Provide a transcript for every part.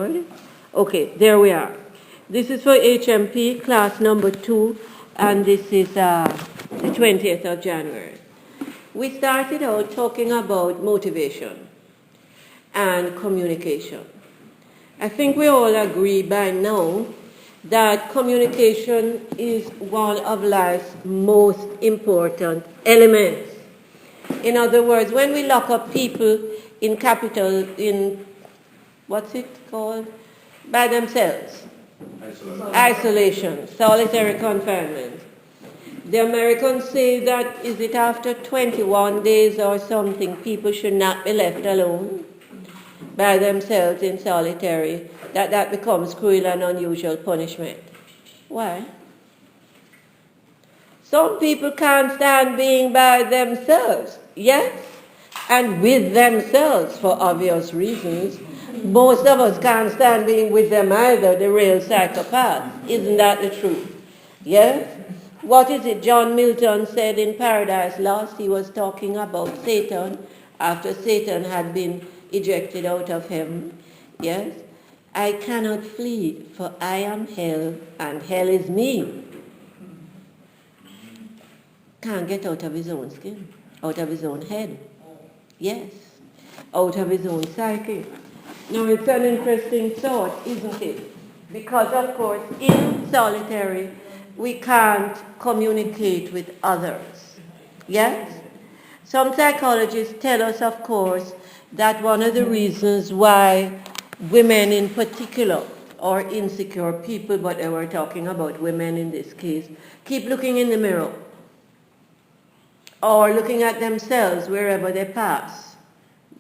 forward. Okay, there we are. This is for HMP Class number 2, and this is the 20th of January. We started out talking about motivation and communication. I think we all agree by now that communication is one of life's most important elements. In other words, when we lock up people in what's it called? By themselves. Isolation, solitary confinement. The Americans say that, is it after 21 days or something, people should not be left alone by themselves in solitary, that becomes cruel and unusual punishment. Why? Some people can't stand being by themselves, yes, and with themselves for obvious reasons. Most of us can't stand being with them either, the real psychopaths. Isn't that the truth? Yes? What is it John Milton said in Paradise Lost? He was talking about Satan after Satan had been ejected out of heaven. Yes? I cannot flee, for I am hell, and hell is me. Can't get out of his own skin, out of his own head. Yes, out of his own psyche. Now, it's an interesting thought, isn't it? Because, of course, in solitary, we can't communicate with others. Yes? Some psychologists tell us, of course, that one of the reasons why women in particular, or insecure people, but they were talking about women in this case, keep looking in the mirror or looking at themselves wherever they pass,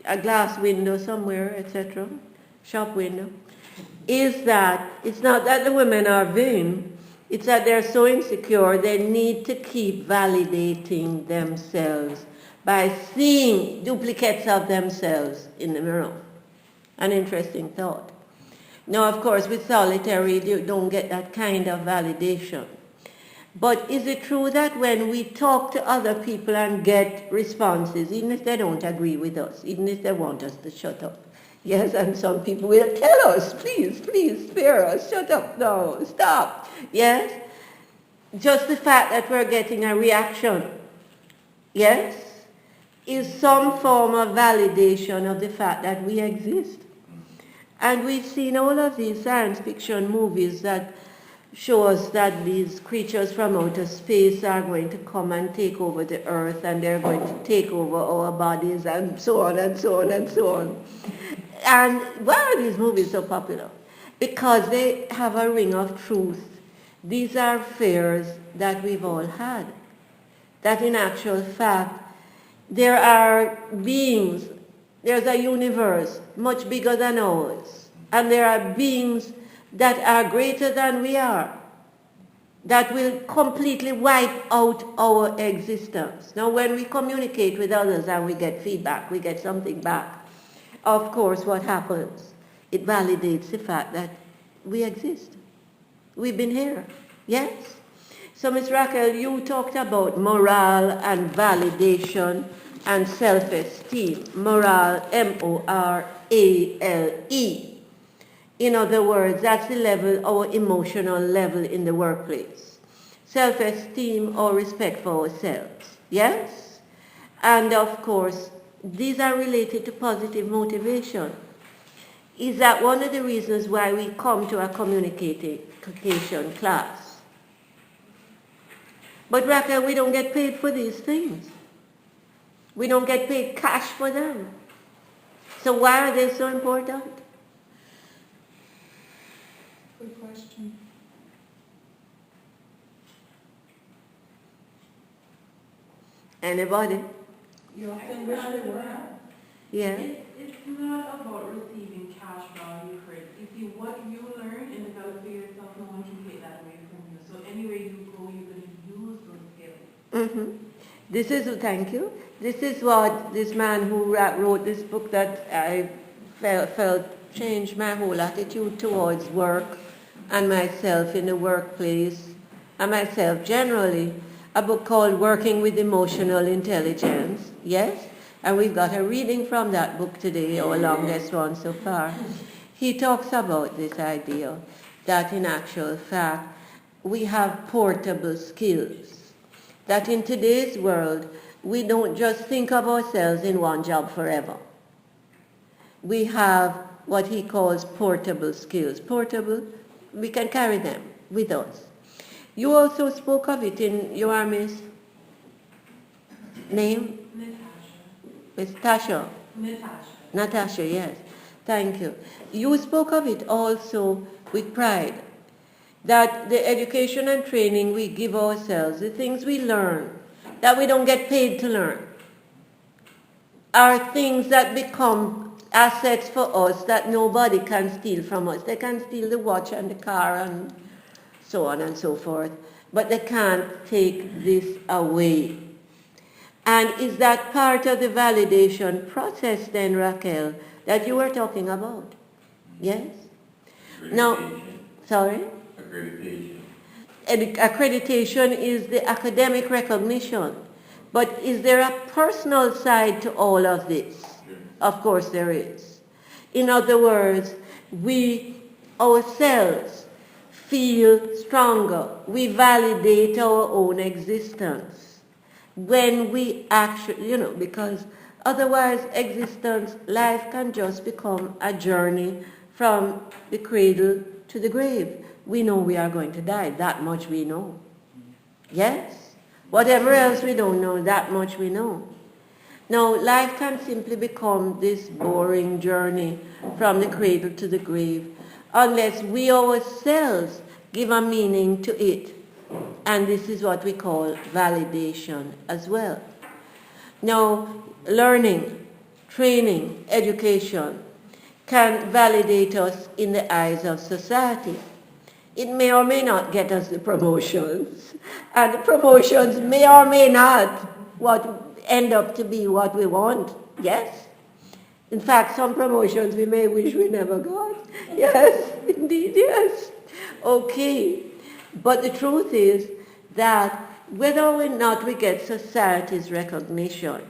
a glass window somewhere, etc., shop window, is that it's not that the women are vain, it's that they're so insecure they need to keep validating themselves by seeing duplicates of themselves in the mirror. An interesting thought. Now, of course, with solitary, you don't get that kind of validation. But is it true that when we talk to other people and get responses, even if they don't agree with us, even if they want us to shut up, yes, and some people will tell us, please, please, spare us, shut up, no, stop, yes? Just the fact that we're getting a reaction, yes, is some form of validation of the fact that we exist. And we've seen all of these science fiction movies that show us that these creatures from outer space are going to come and take over the earth, and they're going to take over our bodies, and so on and so on and so on. And why are these movies so popular? Because they have a ring of truth. These are fears that we've all had. That in actual fact, there are beings, there's a universe much bigger than ours, and there are beings that are greater than we are, that will completely wipe out our existence. Now, when we communicate with others and we get feedback, we get something back, of course, what happens? It validates the fact that we exist. We've been here, yes? So, Ms. Raquel, you talked about morale and validation and self-esteem. Morale, M-O-R-A-L-E. In other words, that's the level, our emotional level in the workplace. Self-esteem or respect for ourselves, yes? And of course, these are related to positive motivation. Is that one of the reasons why we come to a communication class? But Raquel, we don't get paid for these things. We don't get paid cash for them. So why are they so important? Good question. Anybody? You often wish they were. Yeah. It's not about receiving cash value for it. You see, what you learn and develop for yourself, no one can take that away from you. So anywhere you go, you're going to use those skills. Thank you. This is what this man who wrote this book that I felt changed my whole attitude towards work and myself in the workplace and myself generally. A book called Working with Emotional Intelligence, yes? And we've got a reading from that book today, our longest one so far. he talks about this idea that in actual fact we have portable skills, that in today's world we don't just think of ourselves in one job forever. We have what he calls portable skills. Portable, we can carry them with us. You also spoke of it in your Miss name? Natasha. Miss Tasha. Natasha. Natasha, yes. Thank you. You spoke of it also with pride, that the education and training we give ourselves, the things we learn, that we don't get paid to learn, are things that become assets for us that nobody can steal from us. They can steal the watch and the car and so on and so forth, but they can't take this away. And is that part of the validation process then, Raquel, that you were talking about? Yes? Now, sorry? Accreditation. Accreditation is the academic recognition. But is there a personal side to all of this? Sure. Of course there is. In other words, we ourselves feel stronger. We validate our own existence when we actually, because otherwise existence, life can just become a journey from the cradle to the grave. We know we are going to die. That much we know. Yes? Whatever else we don't know, that much we know. Now, life can simply become this boring journey from the cradle to the grave unless we ourselves give a meaning to it. And this is what we call validation as well. Now, learning, training, education can validate us in the eyes of society. It may or may not get us the promotions, and the promotions may or may not end up to be what we want. Yes? In fact, some promotions we may wish we never got. Yes, indeed, yes. Okay. But the truth is that whether or not we get society's recognition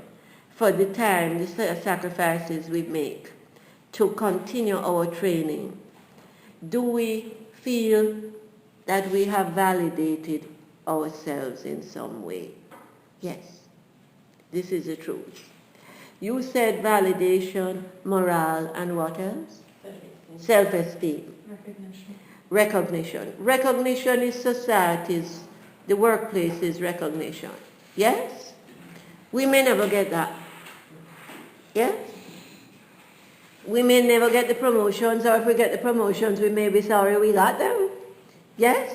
for the time, the sacrifices we make to continue our training, do we feel that we have validated ourselves in some way? Yes, this is the truth. You said validation, morale, and what else? Self-esteem. Recognition. Recognition is society's, the workplace's recognition. Yes? We may never get that. Yes? We may never get the promotions, or if we get the promotions, we may be sorry we got them. Yes?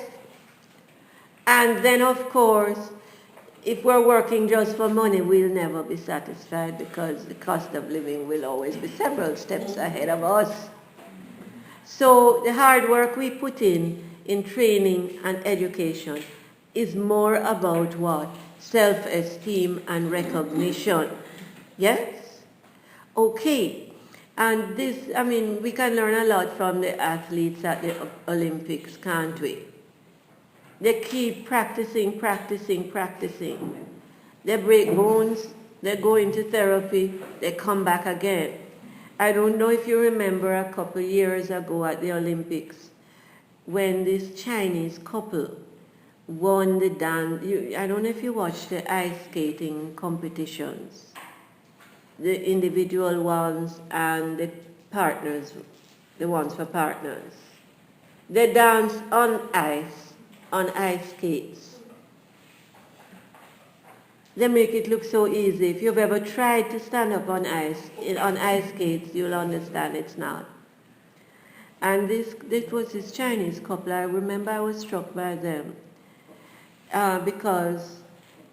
And then, of course, if we're working just for money, we'll never be satisfied because the cost of living will always be several steps ahead of us. So the hard work we put in training and education is more about what? Self-esteem and recognition. Yes? Okay. And this, we can learn a lot from the athletes at the Olympics, can't we? They keep practicing. They break bones, they go into therapy, they come back again. I don't know if you remember a couple years ago at the Olympics when this Chinese couple won the dance. I don't know if you watched the ice skating competitions, the individual ones and the partners, the ones for partners. They dance on ice skates. They make it look so easy. If you've ever tried to stand up on ice skates, you'll understand it's not. And this was this Chinese couple. I remember I was struck by them because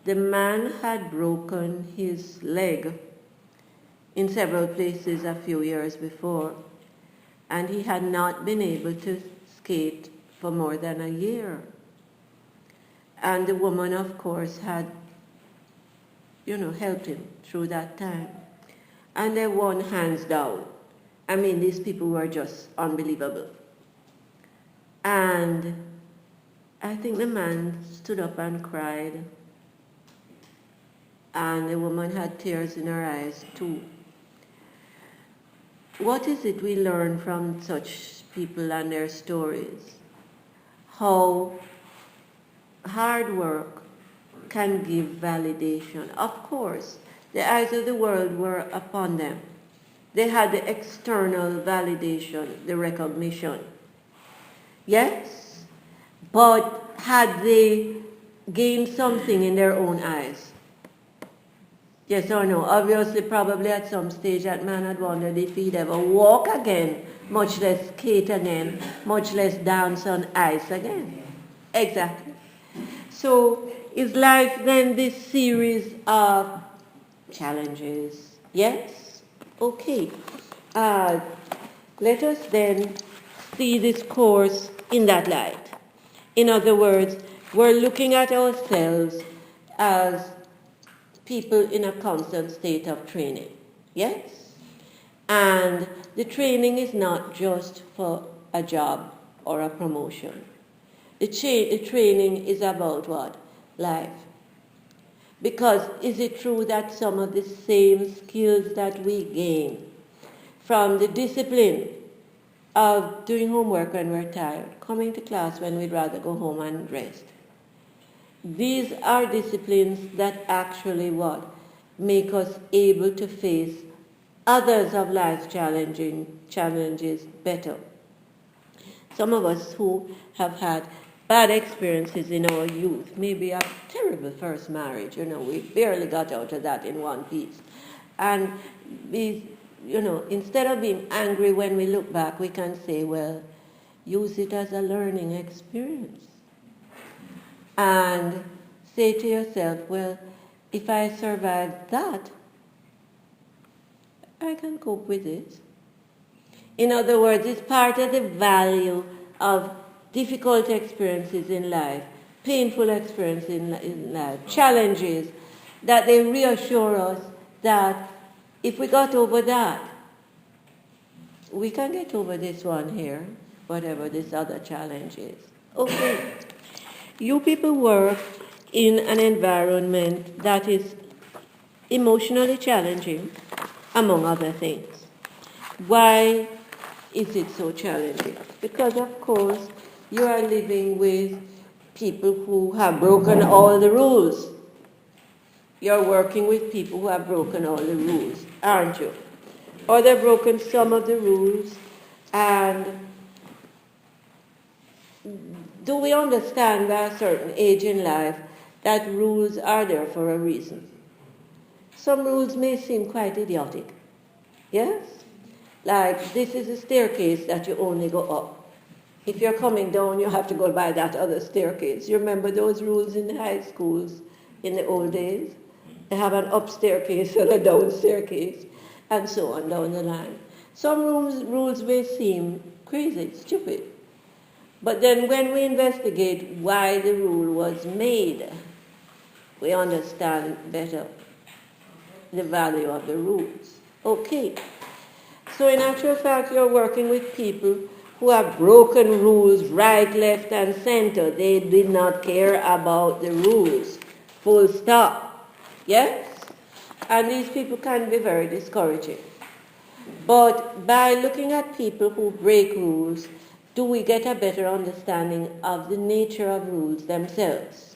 the man had broken his leg in several places a few years before, and he had not been able to skate for more than a year. And the woman, of course, had helped him through that time. And they won hands down. These people were just unbelievable. And I think the man stood up and cried. And the woman had tears in her eyes too. what is it we learn from such people and their stories? How hard work can give validation. Of course, the eyes of the world were upon them. They had the external validation, the recognition. Yes? But had they gained something in their own eyes? Yes or no? Obviously, probably at some stage that man had wondered if he'd ever walk again, much less skate again, much less dance on ice again. Exactly. So is life then this series of challenges? Yes? Okay. Let us then see this course in that light. In other words, we're looking at ourselves as people in a constant state of training. Yes? And the training is not just for a job or a promotion. The training is about what? Life. Because is it true that some of the same skills that we gain from the discipline of doing homework when we're tired, coming to class when we'd rather go home and rest, these are disciplines that actually what? Make us able to face others of life's challenges better. Some of us who have had bad experiences in our youth, maybe a terrible first marriage, we barely got out of that in one piece. And instead of being angry when we look back, we can say, well, use it as a learning experience. And say to yourself, well, if I survive that, I can cope with it. In other words, it's part of the value of difficult experiences in life, painful experiences in life, challenges, that they reassure us that if we got over that, we can get over this one here, whatever this other challenge is. Okay. You people work in an environment that is emotionally challenging, among other things. Why is it so challenging? Because, of course, you are living with people who have broken all the rules. You're working with people who have broken all the rules, aren't you? Or they've broken some of the rules, and do we understand at a certain age in life that rules are there for a reason? Some rules may seem quite idiotic. Yes? Like, this is a staircase that you only go up. If you're coming down, you have to go by that other staircase. You remember those rules in the high schools in the old days? They have an up staircase and a down staircase, and so on down the line. Some rules may seem crazy, stupid. But then when we investigate why the rule was made, we understand better the value of the rules. Okay. So in actual fact, you're working with people who have broken rules right, left, and center. They did not care about the rules. Full stop. Yes? And these people can be very discouraging. But by looking at people who break rules, do we get a better understanding of the nature of rules themselves?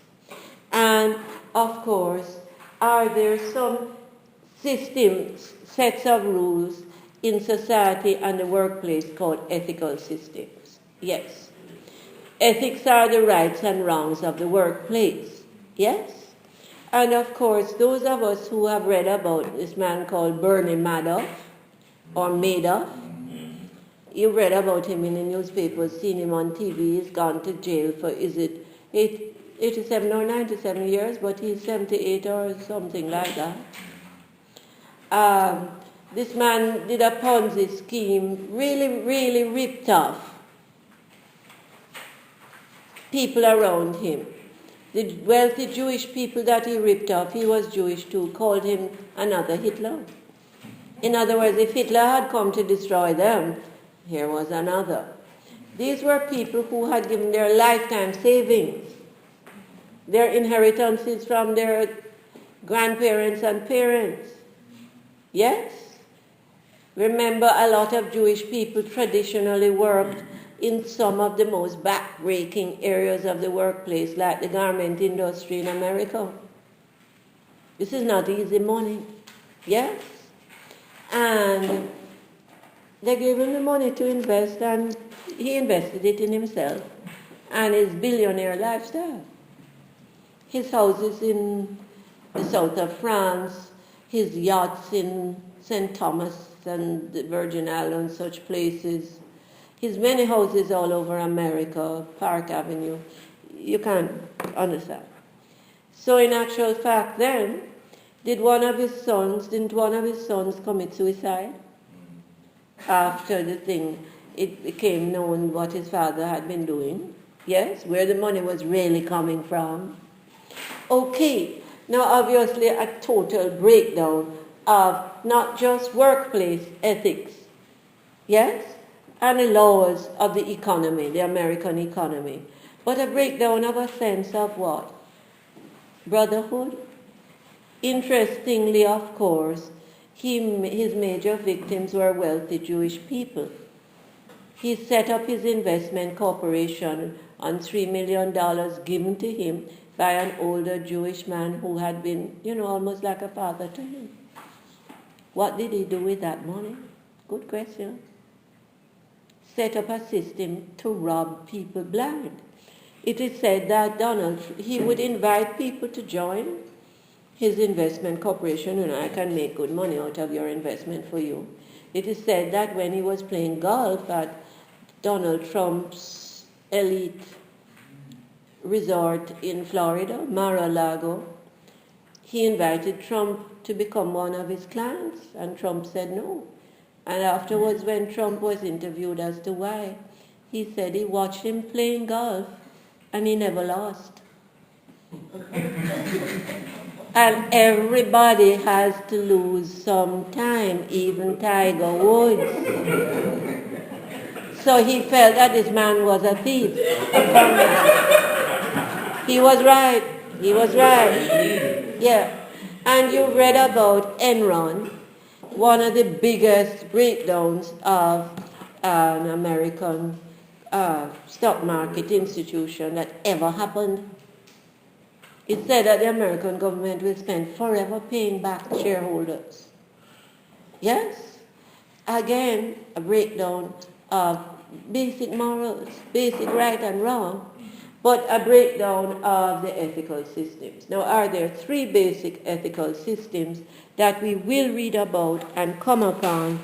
And, of course, are there some systems, sets of rules in society and the workplace called ethical systems? Yes. Ethics are the rights and wrongs of the workplace. Yes? And, of course, those of us who have read about this man called Bernie Madoff, or Madoff, you read about him in the newspapers, seen him on TV. He's gone to jail for, is it 87 or 97 years, but he's 78 or something like that. This man did a Ponzi scheme, really ripped off people around him. The wealthy Jewish people that he ripped off, he was Jewish too, called him another Hitler. In other words, if Hitler had come to destroy them, here was another. These were people who had given their lifetime savings, their inheritances from their grandparents and parents. Yes? Remember, a lot of Jewish people traditionally worked in some of the most backbreaking areas of the workplace, like the garment industry in America. This is not easy money. Yes? And they gave him the money to invest, and he invested it in himself and his billionaire lifestyle. His houses in the south of France, his yachts in St. Thomas and the Virgin Islands, such places, his many houses all over America, Park Avenue, you can't understand. So in actual fact then, didn't one of his sons commit suicide? After the thing, it became known what his father had been doing. Yes, where the money was really coming from. Okay, now obviously a total breakdown of not just workplace ethics, yes, and the laws of the economy, the American economy, but a breakdown of a sense of what? Brotherhood. Interestingly, of course, his major victims were wealthy Jewish people. He set up his investment corporation on $3 million given to him by an older Jewish man who had been, almost like a father to him. What did he do with that money? Good question. Set up a system to rob people blind. It is said that he would invite people to join his investment corporation. I can make good money out of your investment for you. It is said that when he was playing golf at Donald Trump's elite resort in Florida, Mar-a-Lago, he invited Trump to become one of his clients, and Trump said no. And afterwards, when Trump was interviewed as to why, he said he watched him playing golf and he never lost. And everybody has to lose some time, even Tiger Woods. So he felt that this man was a thief. He was right. He was right. Yeah. And you read about Enron, one of the biggest breakdowns of an American stock market institution that ever happened. It said that the American government will spend forever paying back shareholders. Yes? Again, a breakdown of basic morals, basic right and wrong, but a breakdown of the ethical systems. Now, are there three basic ethical systems that we will read about and come upon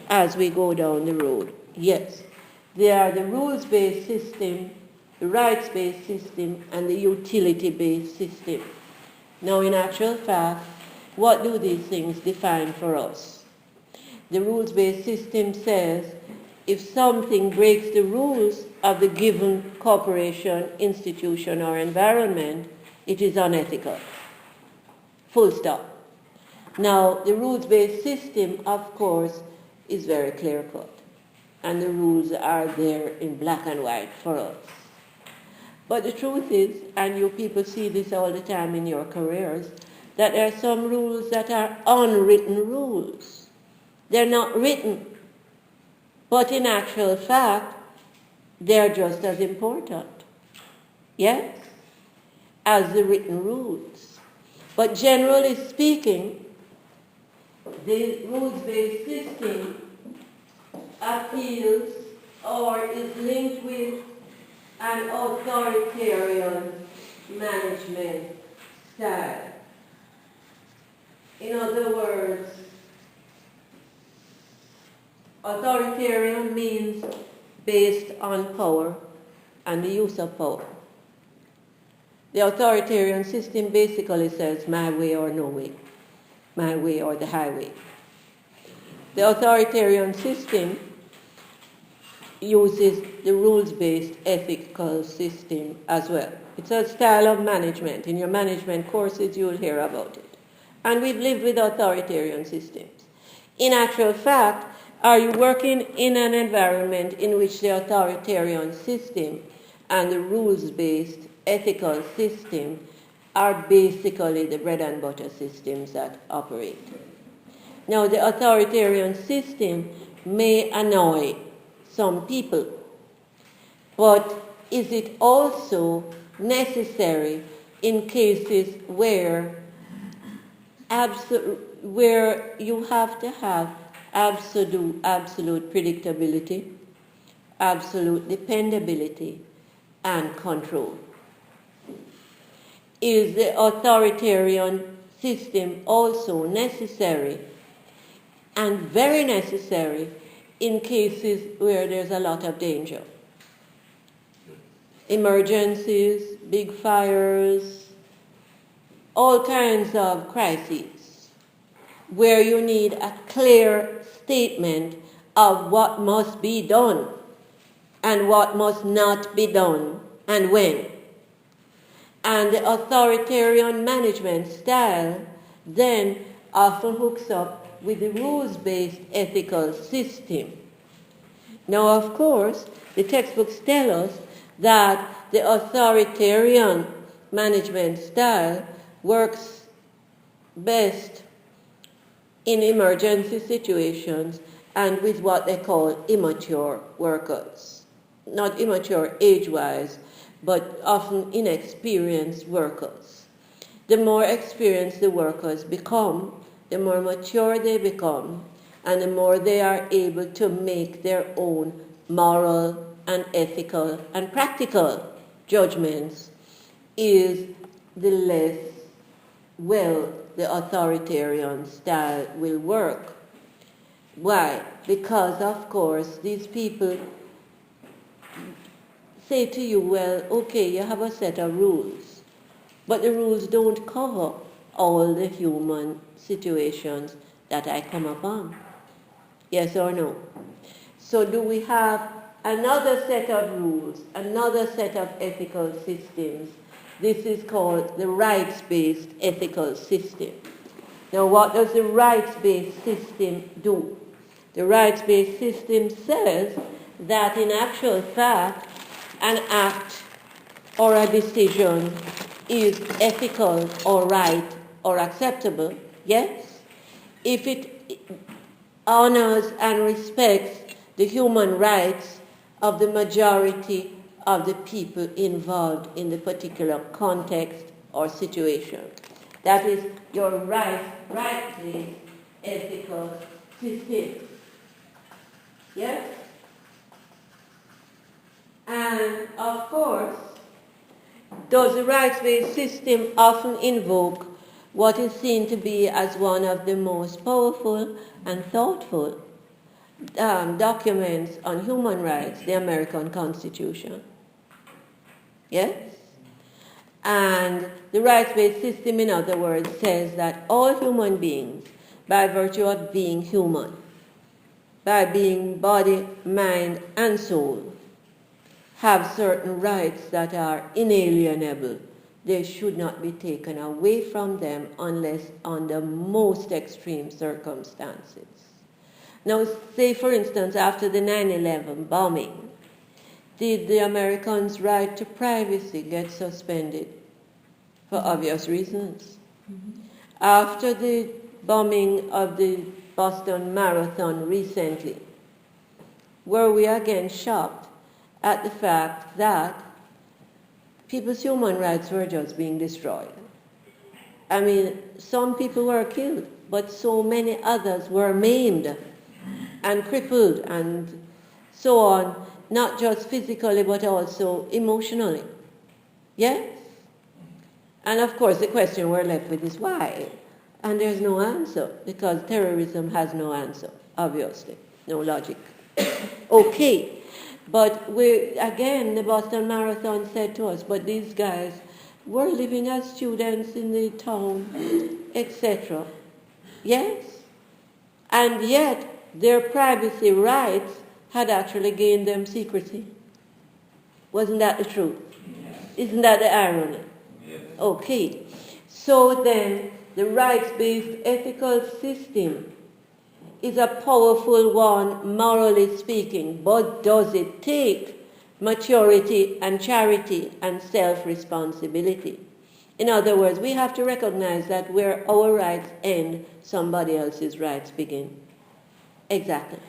as we go down the road? Yes. They are the rules-based system, the rights-based system, and the utility-based system. Now, in actual fact, what do these things define for us? The rules-based system says if something breaks the rules of the given corporation, institution, or environment, it is unethical. Full stop. Now, the rules-based system, of course, is very clear-cut, and the rules are there in black and white for us. But the truth is, and you people see this all the time in your careers, that there are some rules that are unwritten rules. They're not written, but in actual fact, they're just as important, yes, as the written rules. But generally speaking, the rules-based system appeals or is linked with an authoritarian management style. In other words, authoritarian means based on power and the use of power. The authoritarian system basically says my way or no way, my way or the highway. The authoritarian system uses the rules-based ethical system as well. It's a style of management. In your management courses, you'll hear about it. And we've lived with authoritarian systems. In actual fact, are you working in an environment in which the authoritarian system and the rules-based ethical system are basically the bread and butter systems that operate? Now, the authoritarian system may annoy some people, but is it also necessary in cases where where you have to have absolute predictability, absolute dependability, and control? Is the authoritarian system also necessary and very necessary in cases where there's a lot of danger? Emergencies, big fires, all kinds of crises, where you need a clear statement of what must be done and what must not be done and when. And the authoritarian management style then often hooks up with the rules-based ethical system. Now, of course, the textbooks tell us that the authoritarian management style works best in emergency situations and with what they call immature workers. Not immature age-wise, but often inexperienced workers. The more experienced the workers become, the more mature they become, and the more they are able to make their own moral and ethical and practical judgments, is the less well the authoritarian style will work. Why? Because, of course, these people say to you, well, okay, you have a set of rules, but the rules don't cover all the human situations that I come upon. Yes or no? So do we have another set of rules, another set of ethical systems? This is called the rights-based ethical system. Now, what does the rights-based system do? The rights-based system says that in actual fact, an act or a decision is ethical or right or acceptable, yes, if it honors and respects the human rights of the majority of the people involved in the particular context or situation. That is your right-based ethical system. Yes? And of course, does the rights-based system often invoke what is seen to be as one of the most powerful and thoughtful documents on human rights, the American Constitution? Yes? And the rights-based system, in other words, says that all human beings, by virtue of being human, by being body, mind, and soul, have certain rights that are inalienable. They should not be taken away from them unless under most extreme circumstances. Now, say for instance, after the 9/11 bombing, did the Americans' right to privacy get suspended? For obvious reasons. After the bombing of the Boston Marathon recently, were we again shocked at the fact that people's human rights were just being destroyed? I mean, some people were killed, but so many others were maimed and crippled and so on, not just physically but also emotionally. Yes? And of course the question we're left with is why? And there's no answer, because terrorism has no answer, obviously, no logic. Okay, but again, the Boston Marathon said to us, but these guys were living as students in the town, etc. Yes? And yet, their privacy rights had actually gained them secrecy. Wasn't that the truth? Yes. Isn't that the irony? Yes. Okay. So then, the rights-based ethical system is a powerful one, morally speaking, but does it take maturity and charity and self-responsibility? In other words, we have to recognize that where our rights end, somebody else's rights begin. Exactly.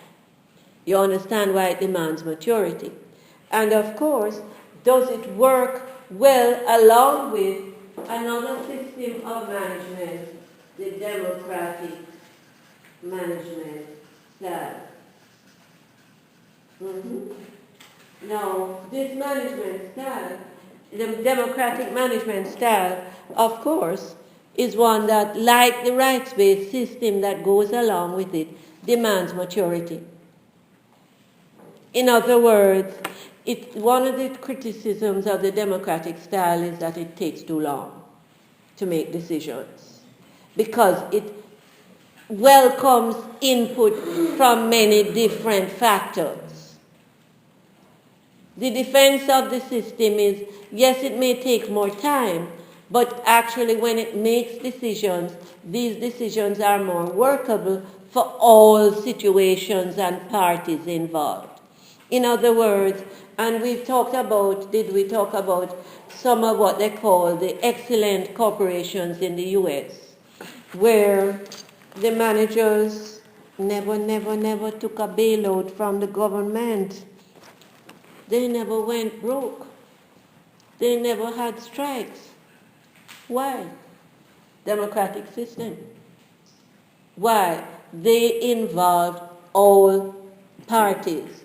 You understand why it demands maturity. And of course, does it work well along with another system of management, the democratic management style? Now, this management style, the democratic management style, of course, is one that, like the rights-based system that goes along with it, demands maturity. In other words, one of the criticisms of the democratic style is that it takes too long to make decisions because it welcomes input from many different factors. The defense of the system is, yes, it may take more time, but actually when it makes decisions, these decisions are more workable for all situations and parties involved. In other words, and we've talked about, did we talk about some of what they call the excellent corporations in the U.S., where the managers never took a bailout from the government. They never went broke. They never had strikes. Why? Democratic system. Why? They involved all parties.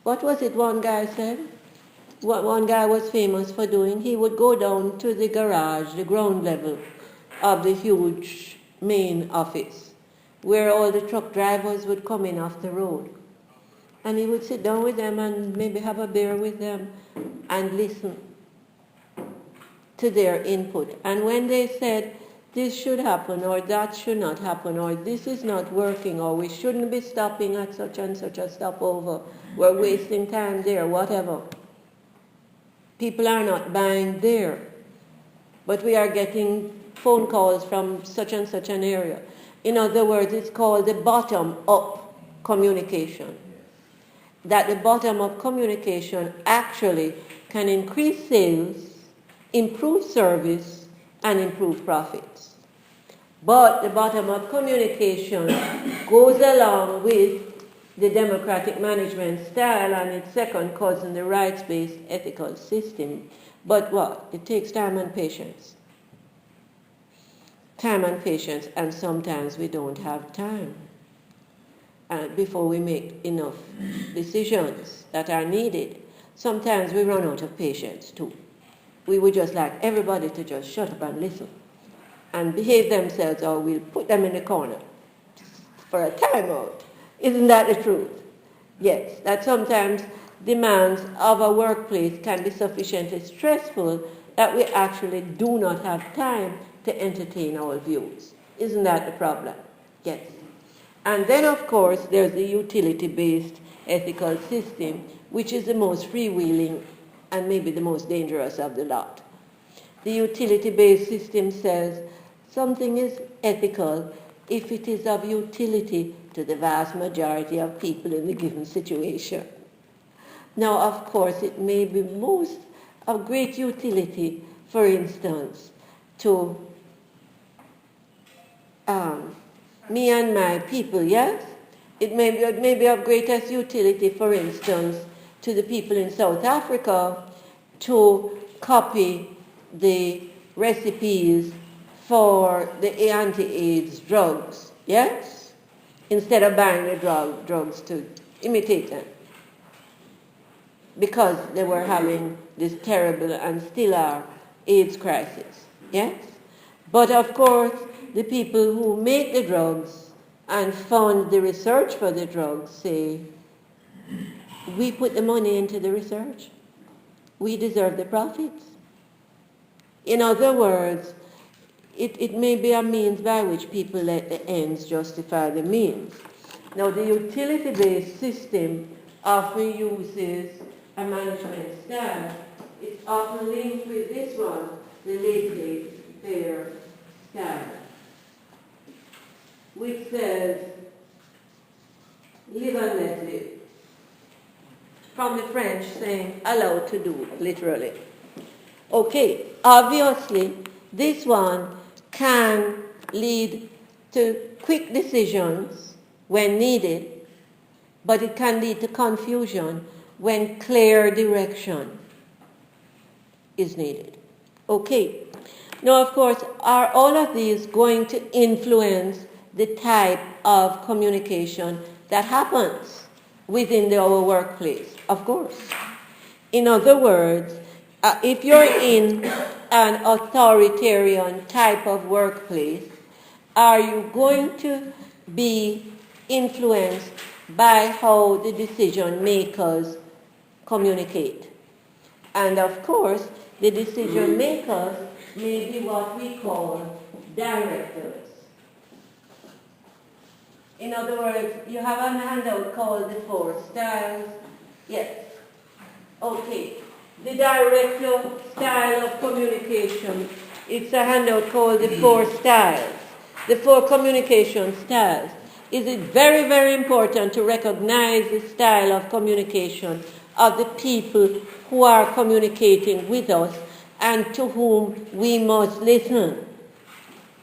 What was it one guy said? What one guy was famous for doing? He would go down to the garage, the ground level of the huge main office, where all the truck drivers would come in off the road. And he would sit down with them and maybe have a beer with them and listen to their input. And when they said, this should happen, or that should not happen, or this is not working, or we shouldn't be stopping at such and such a stopover, we're wasting time there, whatever. People are not buying there, but we are getting phone calls from such and such an area. In other words, it's called the bottom-up communication. That the bottom-up communication actually can increase sales, improve service, and improve profits. But the bottom-up communication goes along with the democratic management style and its second cousin, the rights-based ethical system. But what? It takes time and patience. Time and patience, and sometimes we don't have time before we make enough decisions that are needed. Sometimes we run out of patience too. We would just like everybody to just shut up and listen and behave themselves, or we'll put them in the corner for a timeout. Isn't that the truth? Yes, that sometimes demands of a workplace can be sufficiently stressful that we actually do not have time to entertain our views. Isn't that the problem? Yes. And then, of course, there's the utility-based ethical system, which is the most freewheeling and maybe the most dangerous of the lot. The utility-based system says something is ethical if it is of utility to the vast majority of people in a given situation. Now, of course, it may be most of great utility, for instance, to me and my people, yes? It may be of greatest utility, for instance, to the people in South Africa to copy the recipes for the anti-AIDS drugs, yes? Instead of buying the drugs to imitate them. Because they were having this terrible and still are AIDS crisis, yes? But of course, the people who make the drugs and fund the research for the drugs say, we put the money into the research. We deserve the profits. In other words, it may be a means by which people let the ends justify the means. Now, the utility-based system often uses a management style. It's often linked with this one, the laissez-faire style, which says, live and let live. From the French saying, allowed to do, literally. Okay, obviously, This one can lead to quick decisions when needed, but it can lead to confusion when clear direction is needed. Okay. Now, of course, are all of these going to influence the type of communication that happens within our workplace? Of course. In other words, if you're in an authoritarian type of workplace, are you going to be influenced by how the decision makers communicate? And of course, the decision makers may be what we call directors. In other words, you have a handout called the 4 styles. Yes. Okay. The director style of communication, it's a handout called the 4 styles. The 4 communication styles. Is it very, very important to recognize the style of communication of the people who are communicating with us and to whom we must listen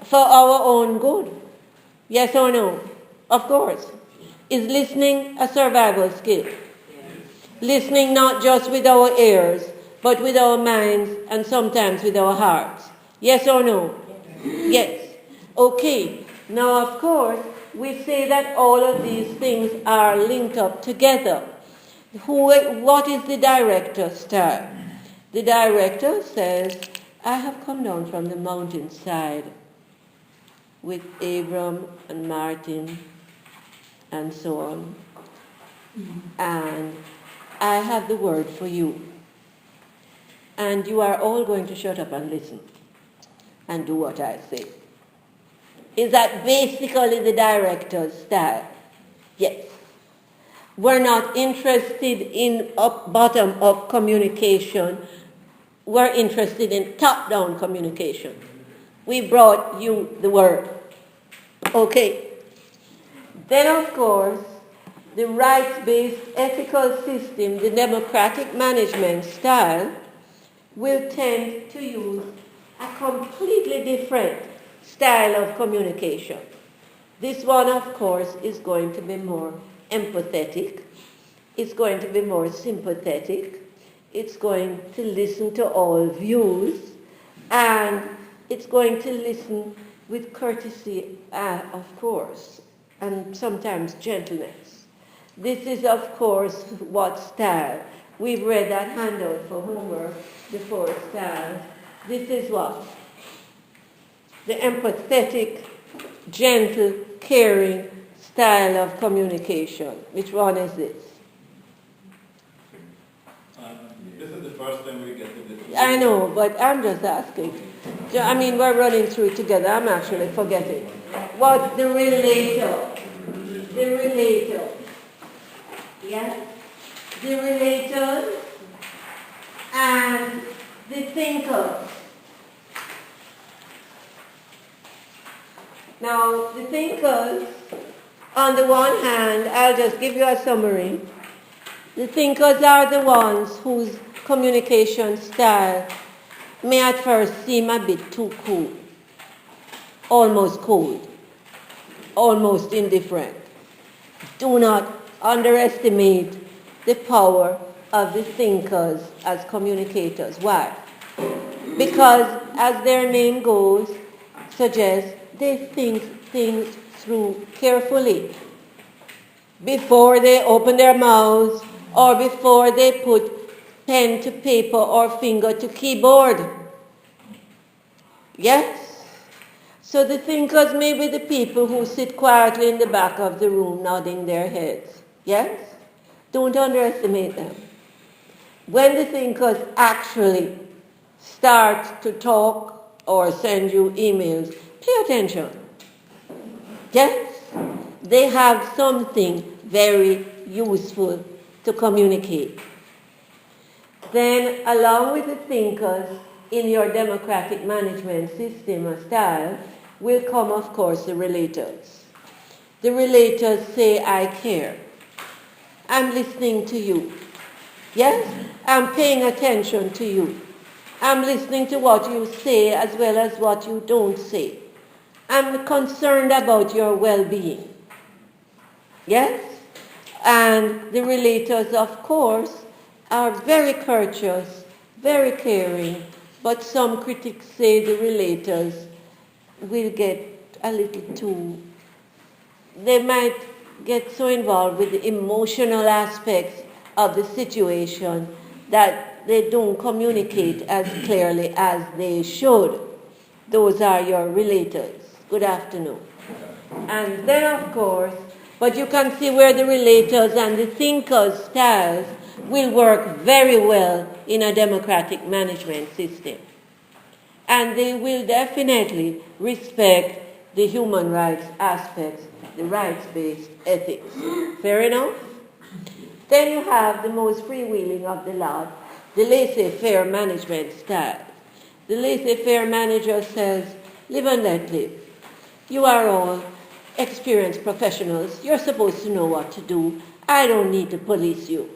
for our own good? Yes or no? Of course. Is listening a survival skill? Listening not just with our ears, but with our minds and sometimes with our hearts. Yes or no? Yes. Okay. Now, of course, we say that all of these things are linked up together. What is the director style? The director says, I have come down from the mountainside with Abram and Martin and so on. And I have the word for you. And you are all going to shut up and listen and do what I say. Is that basically the director's style? Yes. We're not interested in bottom-up communication. We're interested in top-down communication. We brought you the word. Okay. Then, of course, the rights-based ethical system, the democratic management style, will tend to use a completely different style of communication. This one, of course, is going to be more empathetic. It's going to be more sympathetic. It's going to listen to all views. And it's going to listen with courtesy, of course, and sometimes gentleness. This is, of course, what style. We've read that handout for homework, the 4 styles. This is what? The empathetic, gentle, caring style of communication. Which one is this? This is the first time we get to this. I know, but I'm just asking. I mean, we're running through it together. I'm actually forgetting. What? The relator. The relator. Yeah? The relators and the thinkers. Now, the thinkers, on the one hand, I'll just give you a summary. The thinkers are the ones whose communication style may at first seem a bit too cool, almost cold, almost indifferent. Do not underestimate the power of the thinkers as communicators. Why? Because, as their name goes, suggests they think things through carefully before they open their mouths or before they put pen to paper or finger to keyboard. Yes? So the thinkers may be the people who sit quietly in the back of the room nodding their heads. Yes? Don't underestimate them. When the thinkers actually start to talk or send you emails, pay attention. Yes? They have something very useful to communicate. Then, along with the thinkers in your democratic management system or style, will come, of course, the relators. The relators say, I care. I'm listening to you. Yes? I'm paying attention to you. I'm listening to what you say as well as what you don't say. I'm concerned about your well-being. Yes? And the relators, of course, are very courteous, very caring, but some critics say the relators will get a little too, they might get so involved with the emotional aspects of the situation that they don't communicate as clearly as they should. Those are your relators. Good afternoon. And then, of course, but you can see where the relators and the thinkers' styles will work very well in a democratic management system. And they will definitely respect the human rights aspects, the rights-based ethics. Fair enough? Then you have the most freewheeling of the lot, the laissez-faire management style. The laissez-faire manager says, live and let live. You are all experienced professionals. You're supposed to know what to do. I don't need to police you.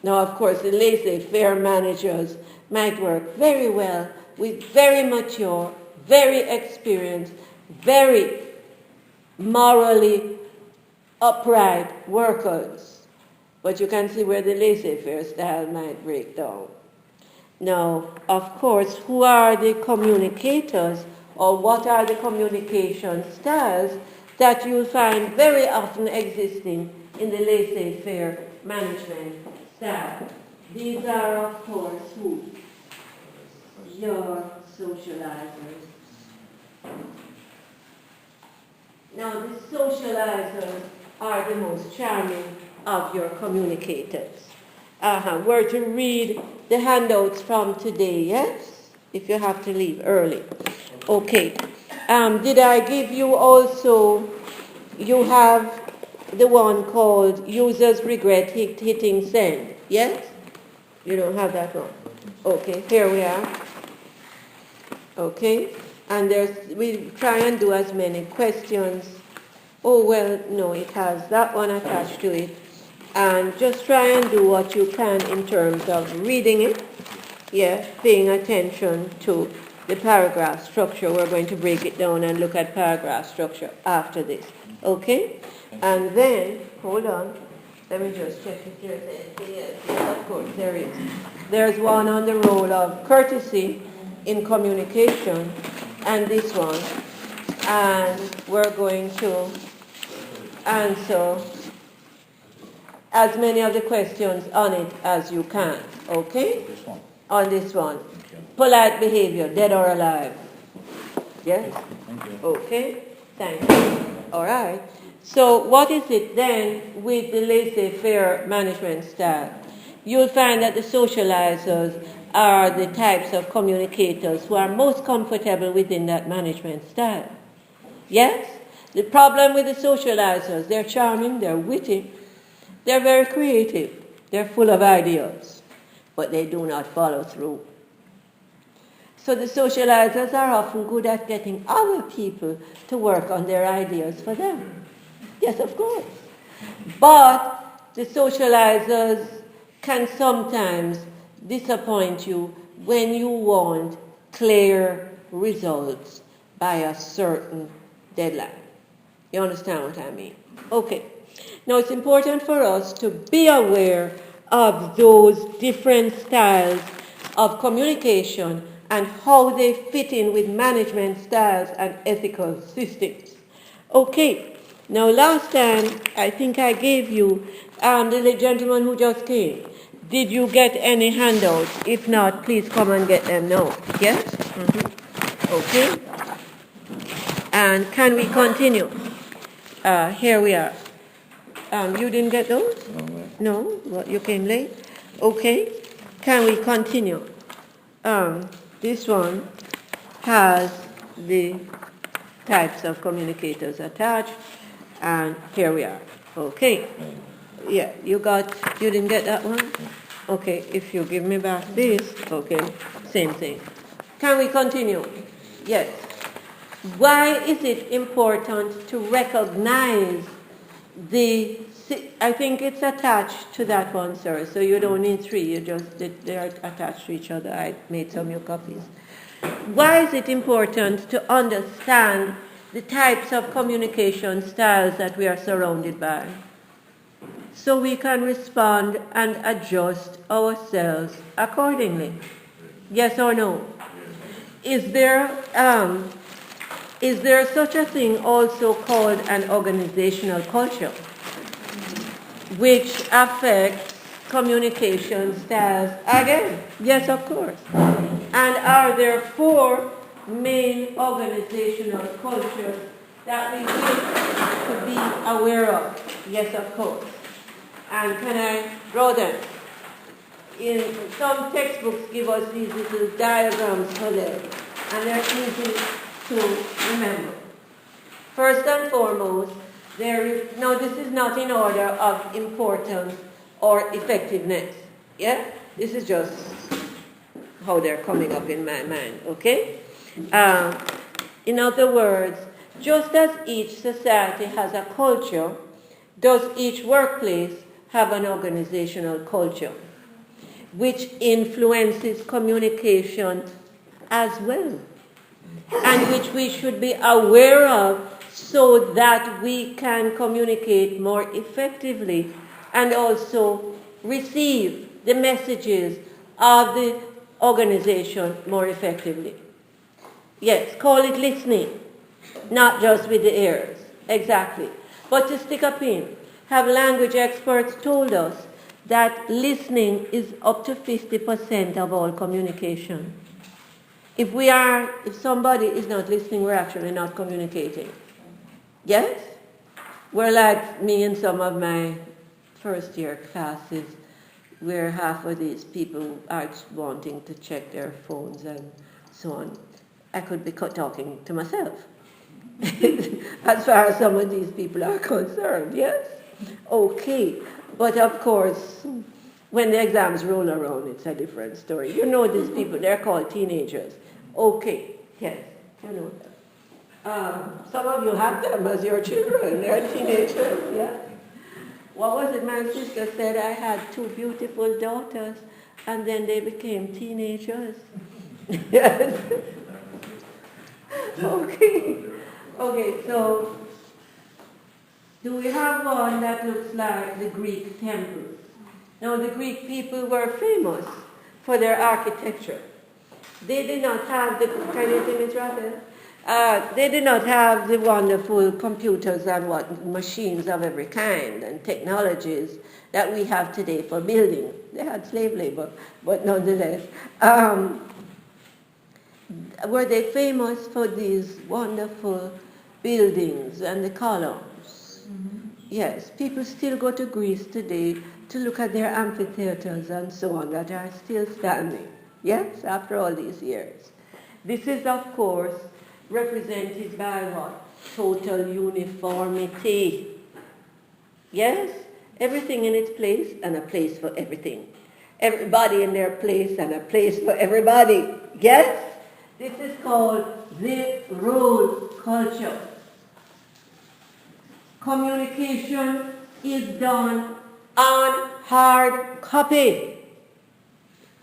Now, of course, the laissez-faire managers might work very well with very mature, very experienced, very morally upright workers. But you can see where the laissez-faire style might break down. Now, of course, who are the communicators or what are the communication styles that you'll find very often existing in the laissez-faire management style? These are, of course, who? Your socializers. Now, the socializers are the most charming of your communicators. We're to read the handouts from today, yes? If you have to leave early. Okay. Did I give you also, you have the one called Users Regret Hitting Send, yes? You don't have that one. Okay, here we are. Okay, and we try and do as many questions. Oh, well, no, it has that one attached to it. And just try and do what you can in terms of reading it. Yeah, paying attention to the paragraph structure. We're going to break it down and look at paragraph structure after this. Okay? And then, hold on. Let me just check if there's anything else. Yes, of course, there is. There's one on the role of courtesy in communication, and this one. And we're going to answer as many of the questions on it as you can. Okay? This one. On this one. Polite behavior, dead or alive? Yes? Thank you. Okay, thank you. All right. So what is it then with the laissez-faire management style? You'll find that the socializers are the types of communicators who are most comfortable within that management style. Yes? The problem with the socializers, they're charming, they're witty, they're very creative, they're full of ideas, but they do not follow through. So the socializers are often good at getting other people to work on their ideas for them. Yes, of course. But the socializers can sometimes disappoint you when you want clear results by a certain deadline. You understand what I mean? Okay. Now it's important for us to be aware of those different styles of communication and how they fit in with management styles and ethical systems. Okay, now last time I think I gave you the gentleman who just came. Did you get any handouts? If not, please come and get them now. Yes? Mm-hmm. Okay. And can we continue? Here we are. You didn't get those? No? What, you came late? Okay. Can we continue? This one has the types of communicators attached, and here we are. Okay. Yeah, you didn't get that one? Okay, if you give me back this, okay, same thing. Can we continue? Yes. Why is it important to recognize the I think it's attached to that one, sir. So you don't need three. They're attached to each other. I made some new copies. Why is it important to understand the types of communication styles that we are surrounded by? So we can respond and adjust ourselves accordingly. Yes or no? Is there such a thing also called an organizational culture, which affects communication styles again? Yes, of course. And are there 4 main organizational cultures that we wish to be aware of? Yes, of course. And can I draw them? In some textbooks give us these little diagrams for them, and they're easy to remember. First and foremost, now this is not in order of importance or effectiveness. Yeah? This is just how they're coming up in my mind, okay? In other words, just as each society has a culture, does each workplace have an organizational culture, which influences communication as well, and which we should be aware of so that we can communicate more effectively and also receive the messages of the organization more effectively. Yes, call it listening, not just with the ears. Exactly. But to stick a pin, have language experts told us that listening is up to 50% of all communication. If somebody is not listening, we're actually not communicating. Yes? We're like me in some of my first year classes, where half of these people are wanting to check their phones and so on. I could be talking to myself, as far as some of these people are concerned, yes? Okay, but of course, when the exams roll around, it's a different story. You know these people, they're called teenagers. Okay, yes, you know them. Some of you have them as your children, they're teenagers, yeah? What was it my sister said? I had 2 beautiful daughters, and then they became teenagers. Yes. Okay, so do we have one that looks like the Greek temples? Now, the Greek people were famous for their architecture. They did not have can you see me, Robert? They did not have the wonderful computers and machines of every kind and technologies that we have today for building. They had slave labor, but nonetheless. Were they famous for these wonderful buildings and the columns? Mm-hmm. Yes, people still go to Greece today to look at their amphitheaters and so on that are still standing. Yes, after all these years. This is, of course, represented by what? Total uniformity. Yes? Everything in its place and a place for everything. Everybody in their place and a place for everybody. Yes? This is called the role culture. Communication is done on hard copy.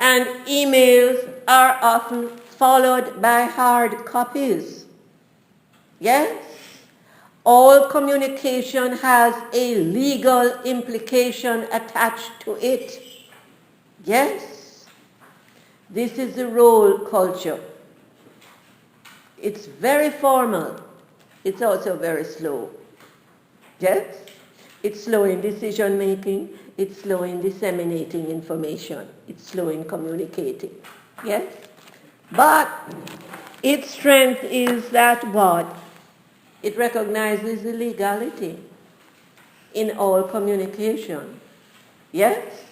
And emails are often followed by hard copies. Yes? All communication has a legal implication attached to it. Yes? This is the role culture. It's very formal. It's also very slow. Yes? It's slow in decision making. It's slow in disseminating information. It's slow in communicating. Yes? But its strength is that what? It recognizes the legality in all communication. Yes?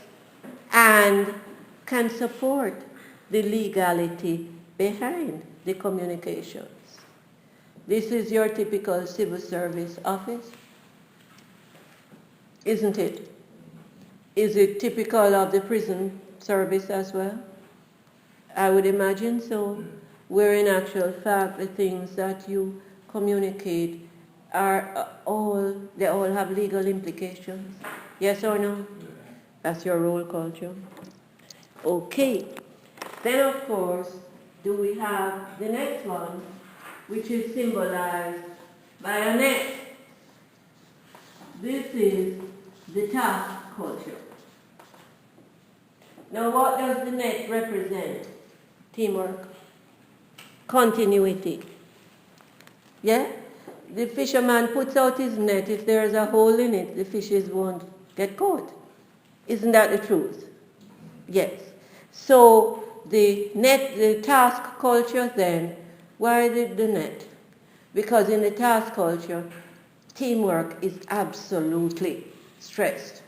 And can support the legality behind the communications. This is your typical civil service office, isn't it? Is it typical of the prison service as well? I would imagine so, where in actual fact the things that you communicate are they all have legal implications? Yes or no? That's your role culture. Okay. Then of course, do we have the next one, which is symbolized by a net. This is the task culture. Now what does the net represent? Teamwork. Continuity. Yeah? The fisherman puts out his net. If there's a hole in it, the fishes won't get caught. Isn't that the truth? Yes. So the task culture then, why the net? Because in the task culture, teamwork is absolutely stressed.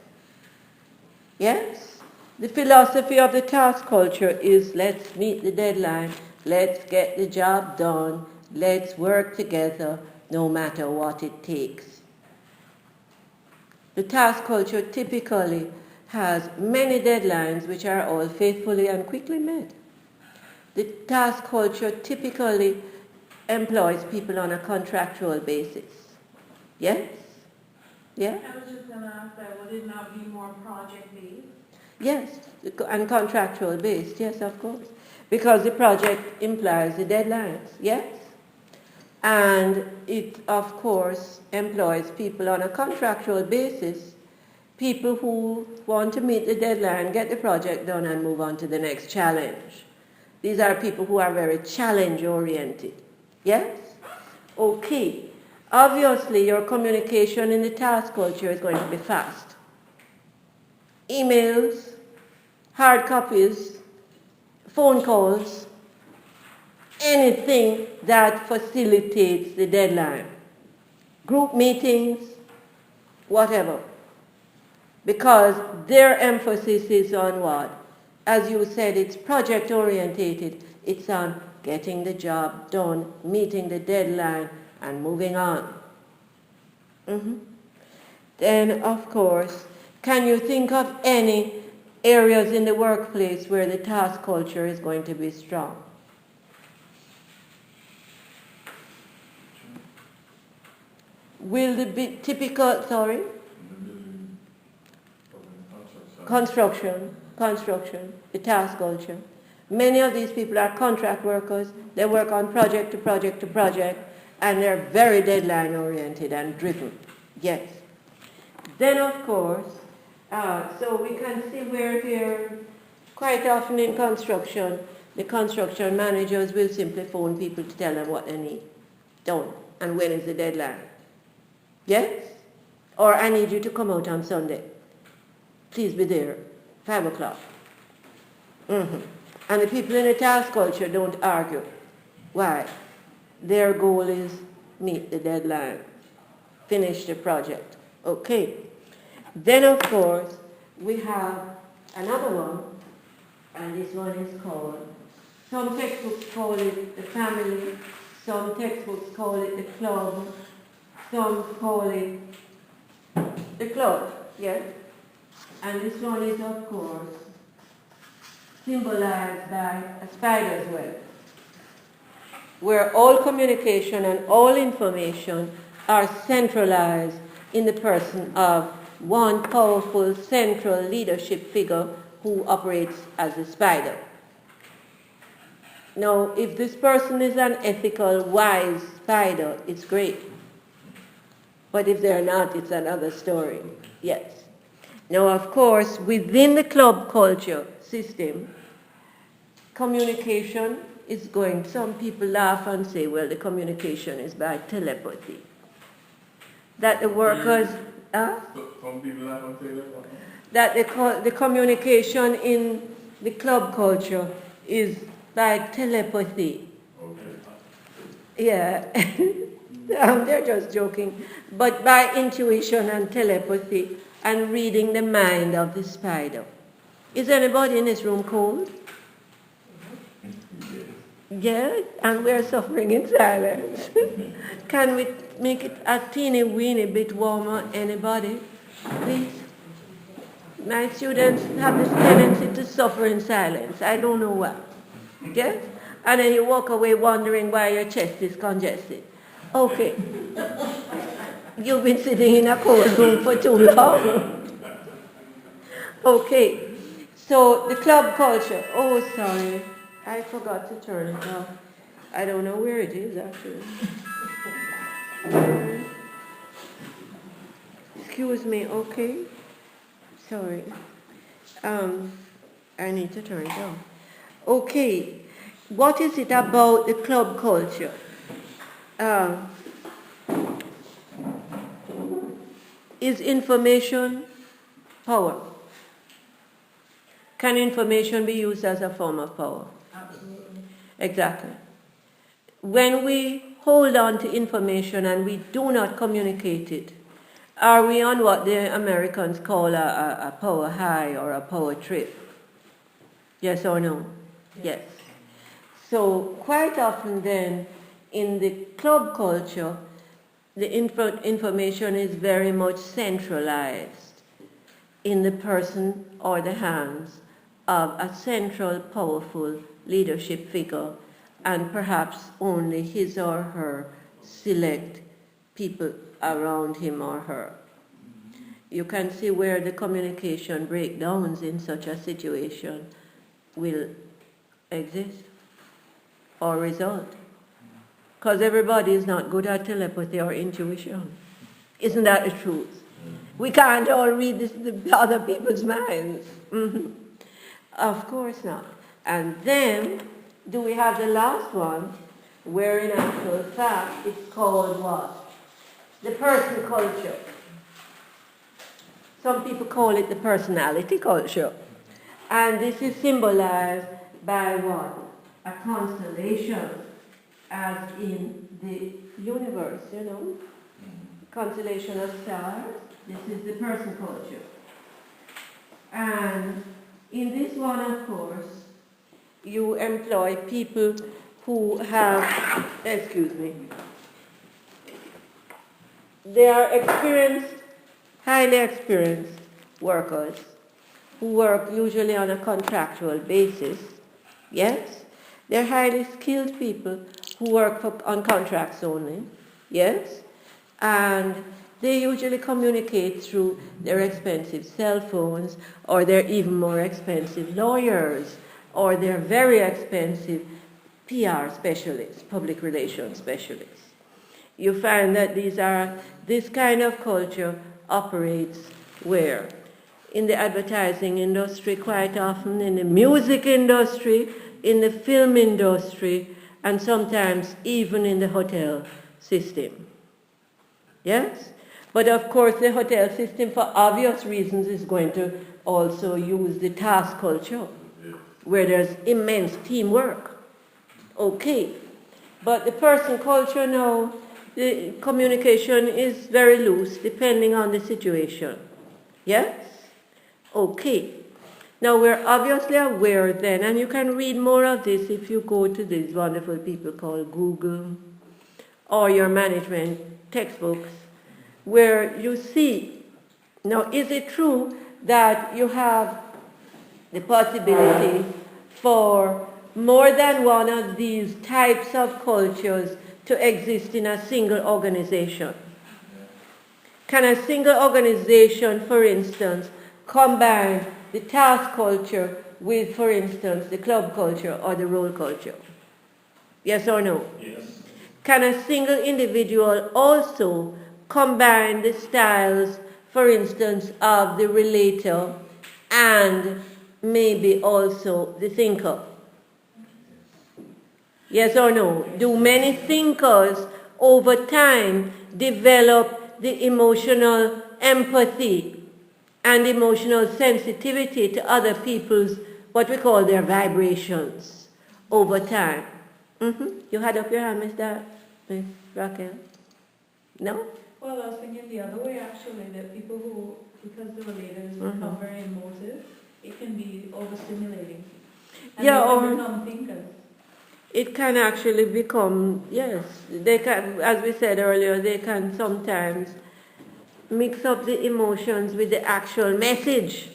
Yes? The philosophy of the task culture is let's meet the deadline, let's get the job done, let's work together no matter what it takes. The task culture typically has many deadlines which are all faithfully and quickly met. The task culture typically employs people on a contractual basis. Yes? Yeah? I was just going to ask that, would it not be more project-based? Yes, and contractual based, yes, of course. Because the project implies the deadlines, yes? And it, of course, employs people on a contractual basis, people who want to meet the deadline, get the project done, and move on to the next challenge. These are people who are very challenge-oriented, yes? Okay. Obviously, your communication in the task culture is going to be fast. Emails, hard copies, phone calls, anything that facilitates the deadline. Group meetings, whatever. Because their emphasis is on what? As you said, it's project orientated. It's on getting the job done, meeting the deadline, and moving on. Then, of course, can you think of any areas in the workplace where the task culture is going to be strong? Will the typical, construction, the task culture. Many of these people are contract workers. They work on project to project to project, and they're very deadline oriented and driven. Yes. Then, of course, so we can see where here, quite often in construction, the construction managers will simply phone people to tell them what they need done and when is the deadline. Yes? Or I need you to come out on Sunday. Please be there, 5 o'clock. And the people in the task culture don't argue. Why? Their goal is meet the deadline, finish the project. Okay. Then, of course, we have another one, and this one is called, some textbooks call it the family, some textbooks call it the club, some call it the club, yes? And this one is, of course, symbolized by a spider's web, where all communication and all information are centralized in the person of one powerful central leadership figure who operates as a spider. Now, if this person is an ethical, wise spider, it's great. But if they're not, it's another story. Yes. Now, of course, within the club culture system, communication is going, some people laugh and say, well, the communication is by telepathy. That the workers, Some people laugh and say that. that the communication in the club culture is by telepathy. Okay. Yeah. They're just joking. But by intuition and telepathy and reading the mind of the spider. Is anybody in this room cold? Yes, and we're suffering in silence. Can we make it a teeny weeny bit warmer? Anybody? Please? My students have this tendency to suffer in silence. I don't know why. Yes? And then you walk away wondering why your chest is congested. Okay. You've been sitting in a courtroom for too long. Okay. So the club culture. Oh, sorry. I forgot to turn it off. I don't know where it is actually. Excuse me, okay? Sorry. Um, I need to turn it off. Okay. What is it about the club culture? Is information power? Can information be used as a form of power? Absolutely. Exactly. When we hold on to information and we do not communicate it, are we on what the Americans call a power high or a power trip? Yes or no? Yes. So quite often then, in the club culture, the information is very much centralized in the person or the hands of a central, powerful leadership figure, and perhaps only his or her select people around him or her. You can see where the communication breakdowns in such a situation will exist or result. Because everybody is not good at telepathy or intuition. Isn't that the truth? We can't all read the other people's minds. Mhm. Of course not. And then, do we have the last one, where in actual fact it's called what? The person culture. Some people call it the personality culture. And this is symbolized by what? A constellation, as in the universe, you know? Constellation of stars. This is the person culture. And in this one, of course, you employ people who have, excuse me, they are experienced, highly experienced workers who work usually on a contractual basis. Yes? They're highly skilled people who work on contracts only. Yes? And they usually communicate through their expensive cell phones, or their even more expensive lawyers, or their very expensive PR specialists, public relations specialists. You find that this kind of culture operates where? In the advertising industry quite often, in the music industry, in the film industry, and sometimes even in the hotel system. Yes? But of course the hotel system, for obvious reasons, is going to also use the task culture, where there's immense teamwork. Okay. But the person culture now, the communication is very loose depending on the situation. Yes? Okay. Now we're obviously aware then, and you can read more of this if you go to these wonderful people called Google or your management textbooks, where you see, now is it true that you have the possibility for more than one of these types of cultures to exist in a single organization? Can a single organization, for instance, combine the task culture with, for instance, the club culture or the role culture? Yes or no? Yes. Can a single individual also combine the styles, for instance, of the relator and maybe also the thinker? Yes or no? Do many thinkers over time develop the emotional empathy and emotional sensitivity to other people's, what we call their vibrations, over time? You had up your hand, Miss Raquel? No? Well, I was thinking the other way actually, that people who, because the relators become very emotive, it can be overstimulating. And Yeah, they or can become thinkers. it can actually become, yes, they can, as we said earlier, they can sometimes mix up the emotions with the actual message.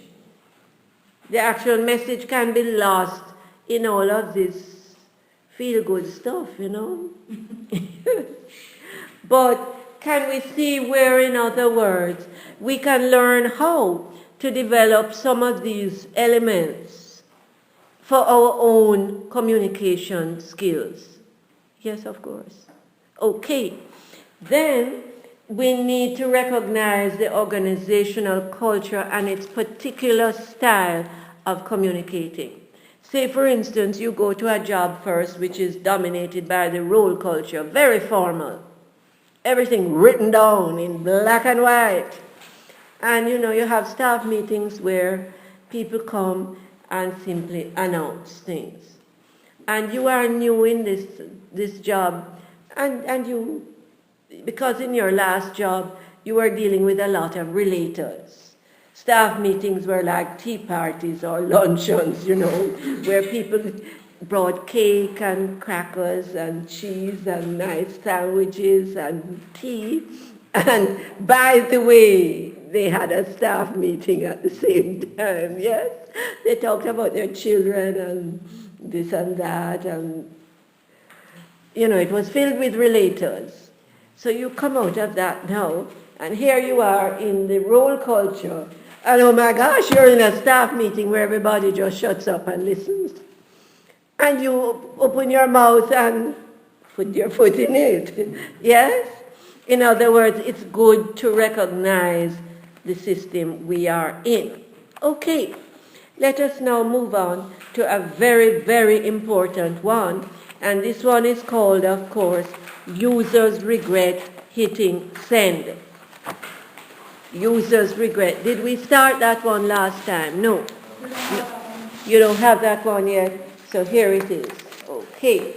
The actual message can be lost in all of this feel-good stuff, you know. But can we see where, in other words, we can learn how to develop some of these elements for our own communication skills? Yes, of course. Okay. Then we need to recognize the organizational culture and its particular style of communicating. Say, for instance, you go to a job first which is dominated by the role culture, very formal. Everything written down in black and white. And you have staff meetings where people come and simply announce things. And you are new in this job, and you, because in your last job you were dealing with a lot of relators. Staff meetings were like tea parties or luncheons, where people brought cake and crackers and cheese and nice sandwiches and tea. And by the way, they had a staff meeting at the same time, yes? They talked about their children and this and that, and it was filled with relators. So you come out of that now, and here you are in the role culture, and oh my gosh, you're in a staff meeting where everybody just shuts up and listens. And you open your mouth and put your foot in it. Yes? In other words, it's good to recognize the system we are in. Okay, let us now move on to a very, very important one. And this one is called, of course, users regret hitting send. Users regret. Did we start that one last time? No. You don't have that one yet? So here it is. Okay.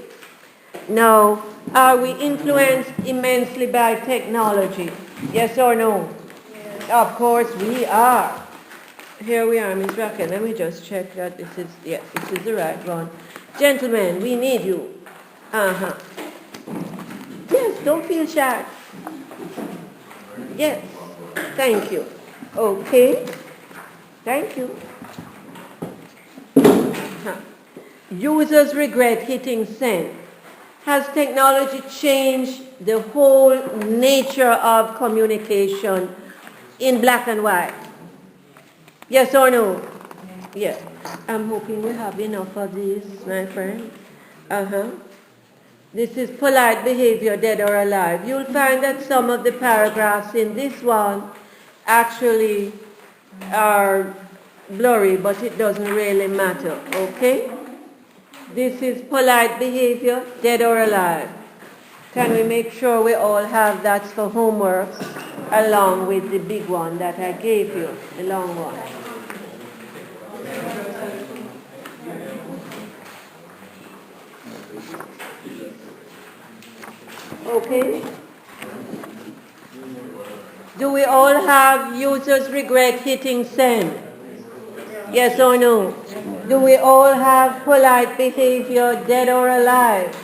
Now, are we influenced immensely by technology? Yes or no? Yes. Of course we are. Here we are, Ms. Raquel. Let me just check that this is the right one. Gentlemen, we need you. Uh-huh. Yes, don't feel shy. Yes. Thank you. Okay. Thank you. Uh-huh. Users regret hitting send. Has technology changed the whole nature of communication in black and white? Yes or no? Yes. I'm hoping we have enough of these, my friend. Uh-huh. This is polite behavior, dead or alive. You'll find that some of the paragraphs in this one actually are blurry, but it doesn't really matter, okay? This is polite behavior, dead or alive. Can we make sure we all have that for homework along with the big one that I gave you, the long one? Okay. Do we all have users regret hitting send? Yes or no? Do we all have polite behavior, dead or alive?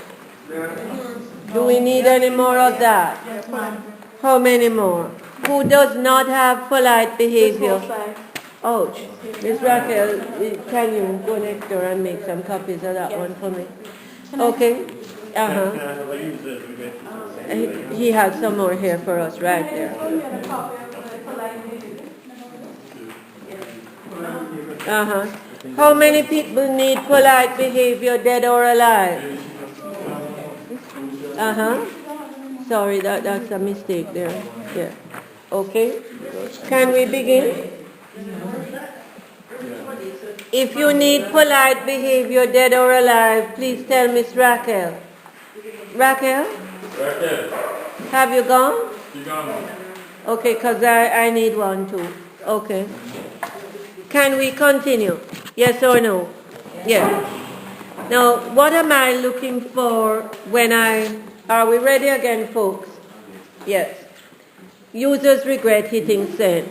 Do we need any more of that? How many more? Who does not have polite behavior? Ouch. Ms. Raquel, can you go next door and make some copies of that one for me? Okay. Uh-huh. He had some more here for us right there. Uh-huh. How many people need polite behavior, dead or alive? Uh-huh. Sorry, that's a mistake there. Yeah. Okay. Can we begin? If you need polite behavior, dead or alive, please tell Miss Raquel. Raquel? Raquel. Have you gone? You gone? Okay, because I need one too. Okay. Can we continue? Yes or no? Yes. Now, what am I looking for when are we ready again, folks? Yes. Users regret hitting send.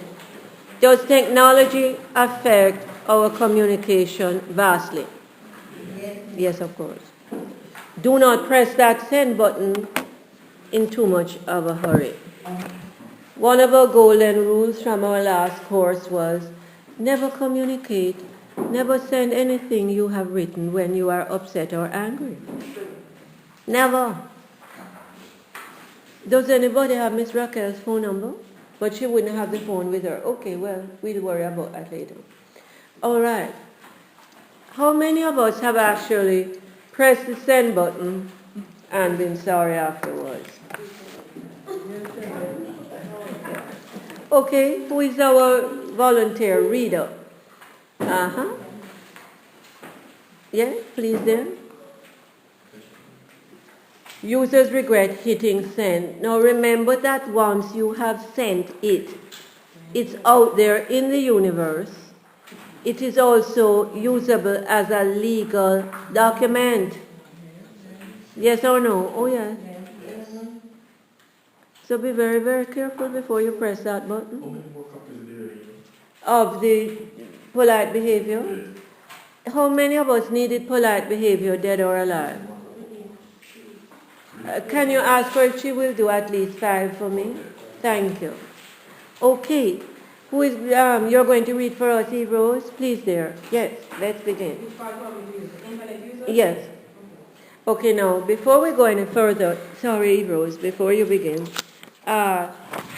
Does technology affect our communication vastly? Yes, of course. Do not press that send button in too much of a hurry. One of our golden rules from our last course was never communicate, never send anything you have written when you are upset or angry. Never. Does anybody have Miss Raquel's phone number? But she wouldn't have the phone with her. Okay, well, we'll worry about that later. All right. How many of us have actually pressed the send button and been sorry afterwards? Okay, who is our volunteer reader? Uh-huh. Yeah, please then. Users regret hitting send. Now remember that once you have sent it, it's out there in the universe. It is also usable as a legal document. Yes or no? Oh, yes. So be very, very careful before you press that button. How many more copies are there, you Of the polite behavior. know? How many of us needed polite behavior, dead or alive? Can you ask her if she will do at least 5 for me? Thank you. Okay. Who is, you're going to read for us, Eve Rose? Please, dear. Yes, let's begin. Which part do you want me to use? Infinite user? Yes. Okay, now, before we go any further, sorry, Eve Rose, before you begin,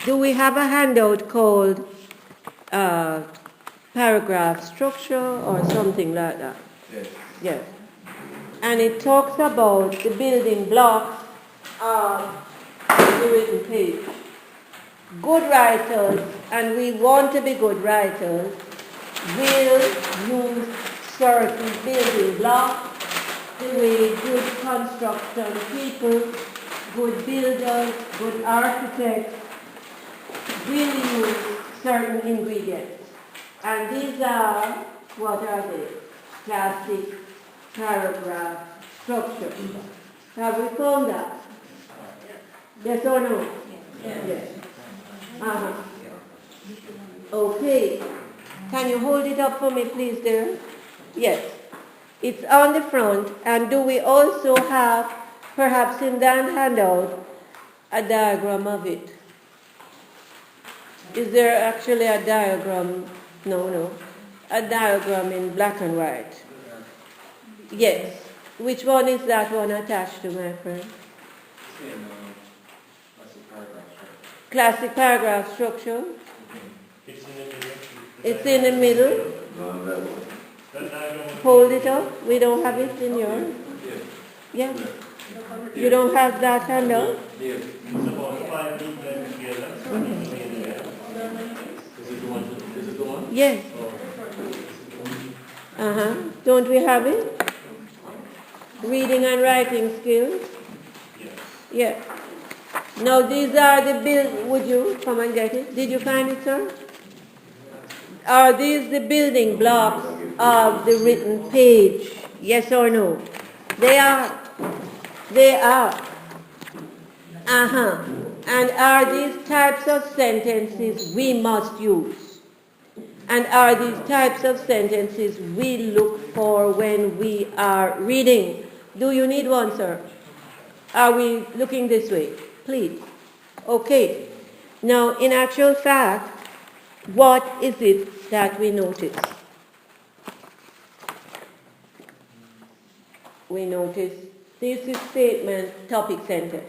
do we have a handout called paragraph structure or something like that? Yes. Yes. And it talks about the building blocks of the written page. Good writers, and we want to be good writers, will use certain building blocks the way good construction people, good builders, good architects will use certain ingredients. And these are, what are they? Classic paragraph structure. Have we found that? Yes or no? Yes. Uh-huh. Okay. Can you hold it up for me, please, dear? Yes. It's on the front. And do we also have, perhaps in that handout, a diagram of it? Is there actually a diagram? No. A diagram in black and white. Yes. Which one is that one attached to, my friend? Classic paragraph structure. It's in the middle. Hold it up. We don't have it in yours. Yeah. You don't have that handout? It's about 5 people together. Is it the one? Yes. Uh-huh. Don't we have it? Reading and writing skills? Yes. Yeah. Now these are the would you come and get it? Did you find it, sir? Are these the building blocks of the written page? Yes or no? They are. They are. Uh-huh. And are these types of sentences we must use? And are these types of sentences we look for when we are reading? Do you need one, sir? Are we looking this way? Please. Okay. Now, in actual fact, what is it that we notice? We notice thesis statement, topic sentence.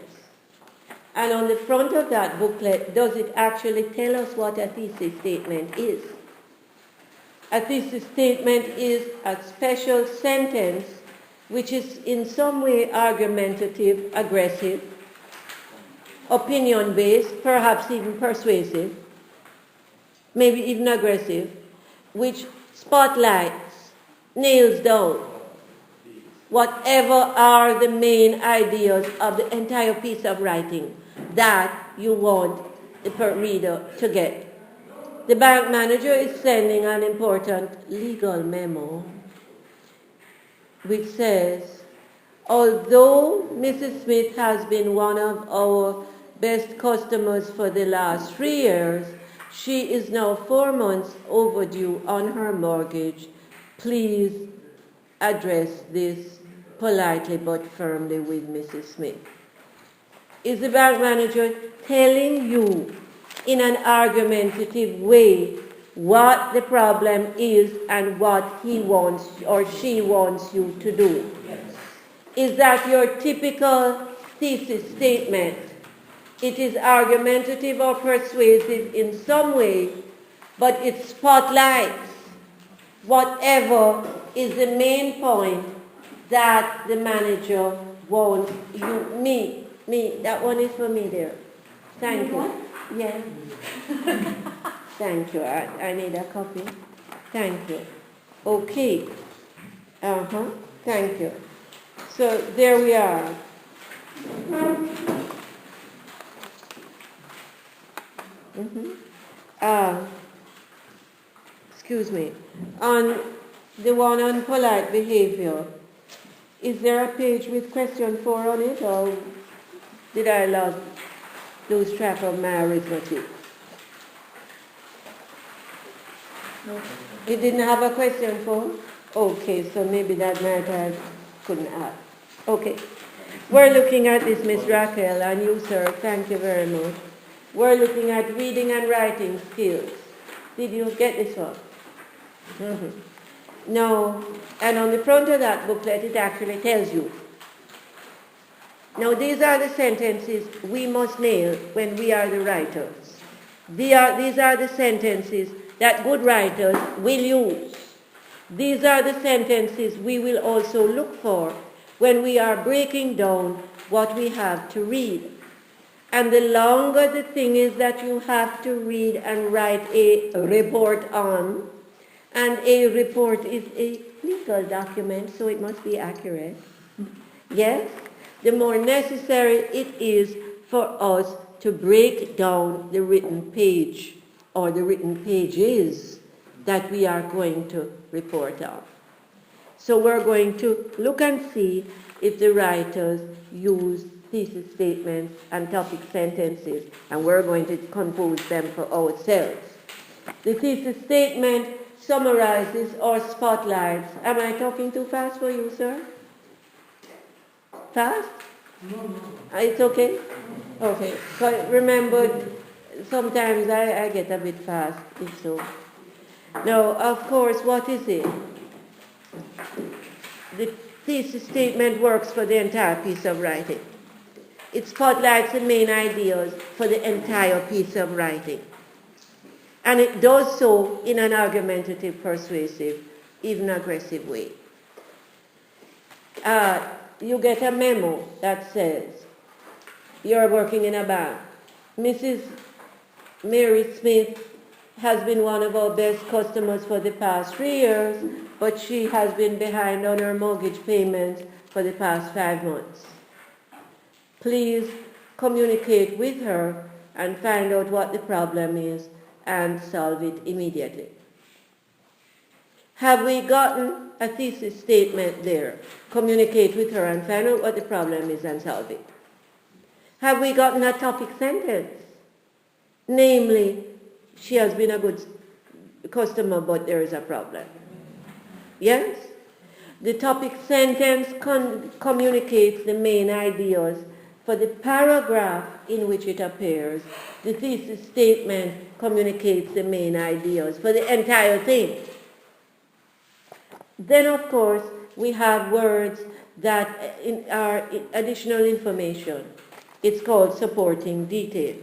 And on the front of that booklet, does it actually tell us what a thesis statement is? A thesis statement is a special sentence which is in some way argumentative, aggressive, opinion-based, perhaps even persuasive, maybe even aggressive, which spotlights, nails down whatever are the main ideas of the entire piece of writing that you want the reader to get. The bank manager is sending an important legal memo which says, although Mrs. Smith has been one of our best customers for the last 3 years, she is now 4 months overdue on her mortgage. Please address this politely but firmly with Mrs. Smith. Is the bank manager telling you in an argumentative way what the problem is and what he wants or she wants you to do? Yes. Is that your typical thesis statement? It is argumentative or persuasive in some way, but it spotlights whatever is the main point that the manager wants me, that one is for me there. Thank you. Yes. Thank you. I need a copy. Thank you. Okay. Thank you. So there we are. Excuse me. On the one on polite behavior, is there a page with question 4 on it, or did I lose track of my arithmetic? No. You didn't have a question 4? Okay, so maybe that might I couldn't add. Okay. We're looking at this, Miss Raquel, and you, sir, thank you very much. We're looking at reading and writing skills. Did you get this one? No. And on the front of that booklet, it actually tells you. Now, these are the sentences we must nail when we are the writers. These are the sentences that good writers will use. These are the sentences we will also look for when we are breaking down what we have to read. And the longer the thing is that you have to read and write a report on, and a report is a legal document, so it must be accurate, yes, the more necessary it is for us to break down the written page or the written pages that we are going to report on. So we're going to look and see if the writers use thesis statements and topic sentences, and we're going to compose them for ourselves. The thesis statement summarizes or spotlights. Am I talking too fast for you, sir? Fast? No. It's okay? Okay. But remember, sometimes I get a bit fast, if so. Now, of course, what is it? The thesis statement works for the entire piece of writing. It spotlights the main ideas for the entire piece of writing. And it does so in an argumentative, persuasive, even aggressive way. You get a memo that says, you're working in a bank. Mrs. Mary Smith has been one of our best customers for the past 3 years, but she has been behind on her mortgage payments for the past 5 months. Please communicate with her and find out what the problem is and solve it immediately. Have we gotten a thesis statement there? Communicate with her and find out what the problem is and solve it. Have we gotten a topic sentence? Namely, she has been a good customer, but there is a problem. Yes? The topic sentence communicates the main ideas for the paragraph in which it appears. The thesis statement communicates the main ideas for the entire thing. Then, of course, we have words that are additional information. It's called supporting details,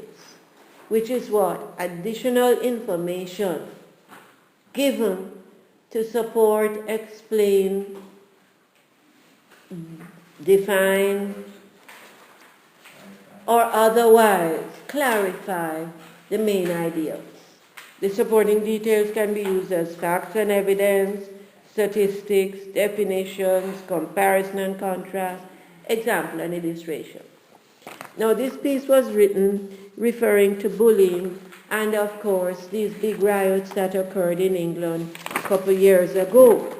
which is what? Additional information given to support, explain, define, or otherwise clarify the main ideas. The supporting details can be used as facts and evidence, statistics, definitions, comparison and contrast, example and illustration. Now, this piece was written referring to bullying and, of course, these big riots that occurred in England a couple years ago.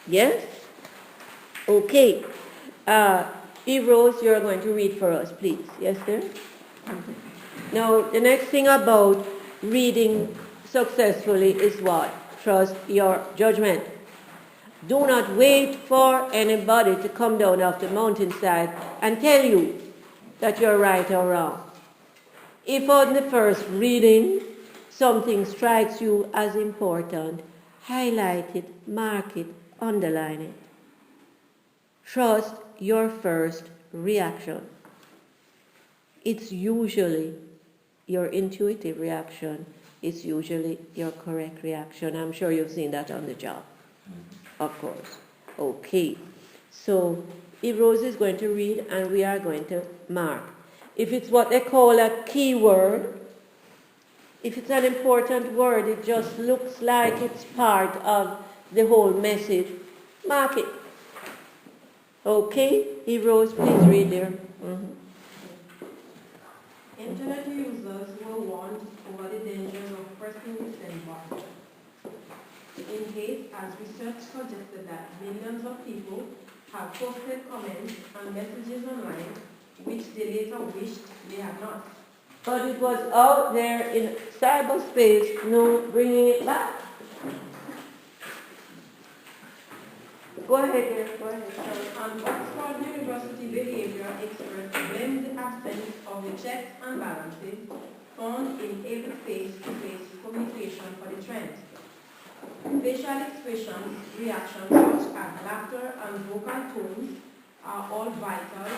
Yes? Okay. Eve Rose, you're going to read for us, please. Yes, sir? Now, the next thing about reading successfully is what? Trust your judgment. Do not wait for anybody to come down off the mountainside and tell you that you're right or wrong. If on the first reading something strikes you as important, highlight it, mark it, underline it. Trust your first reaction. it's usually your intuitive reaction. It's usually your correct reaction. I'm sure you've seen that on the job, of course. Okay, so if Rose is going to read and we are going to mark. If it's what they call a keyword, if it's an important word, it just looks like it's part of the whole message, mark it. Okay, if Rose, please read there. Internet users were warned over the dangers of pressing the send button. In case, as research suggested that millions of people have posted comments and messages online which they later wished they had not. But it was out there in cyberspace, no bringing it back. Go ahead, dear, go ahead. And Oxford University behavior experts blame the absence of the checks and balances found in every face-to-face communication for the trend. Facial expressions, reactions such as laughter and vocal tones are all vital,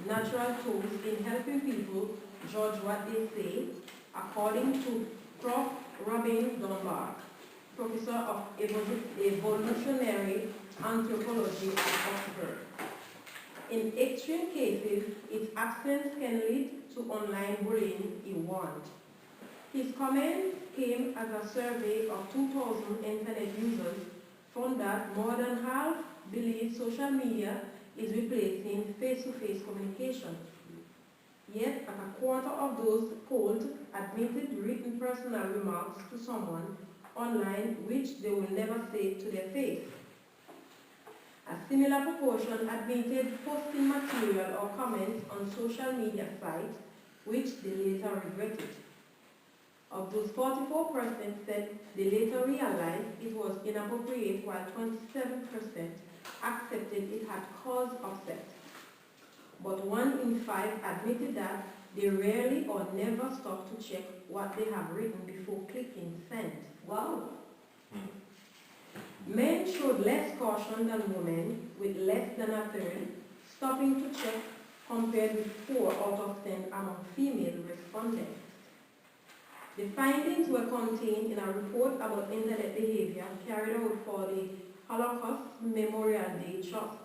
natural tools in helping people judge what they say, according to Prof. Robin Dunbar, professor of evolutionary anthropology at Oxford. In extreme cases, its absence can lead to online bullying, he warned. His comments came as a survey of 2,000 internet users found that more than half believe social media is replacing face-to-face communication. Yet, a quarter of those polled admitted written personal remarks to someone online which they will never say to their face. A similar proportion admitted posting material or comments on social media sites which they later regretted. Of those, 44% said they later realized it was inappropriate, while 27% accepted it had caused upset. But 1 in 5 admitted that they rarely or never stop to check what they have written before clicking send. Wow! Men showed less caution than women, with less than a third stopping to check, compared with 4 out of 10 among female respondents. The findings were contained in a report about internet behavior carried out for the Holocaust Memorial Day Trust.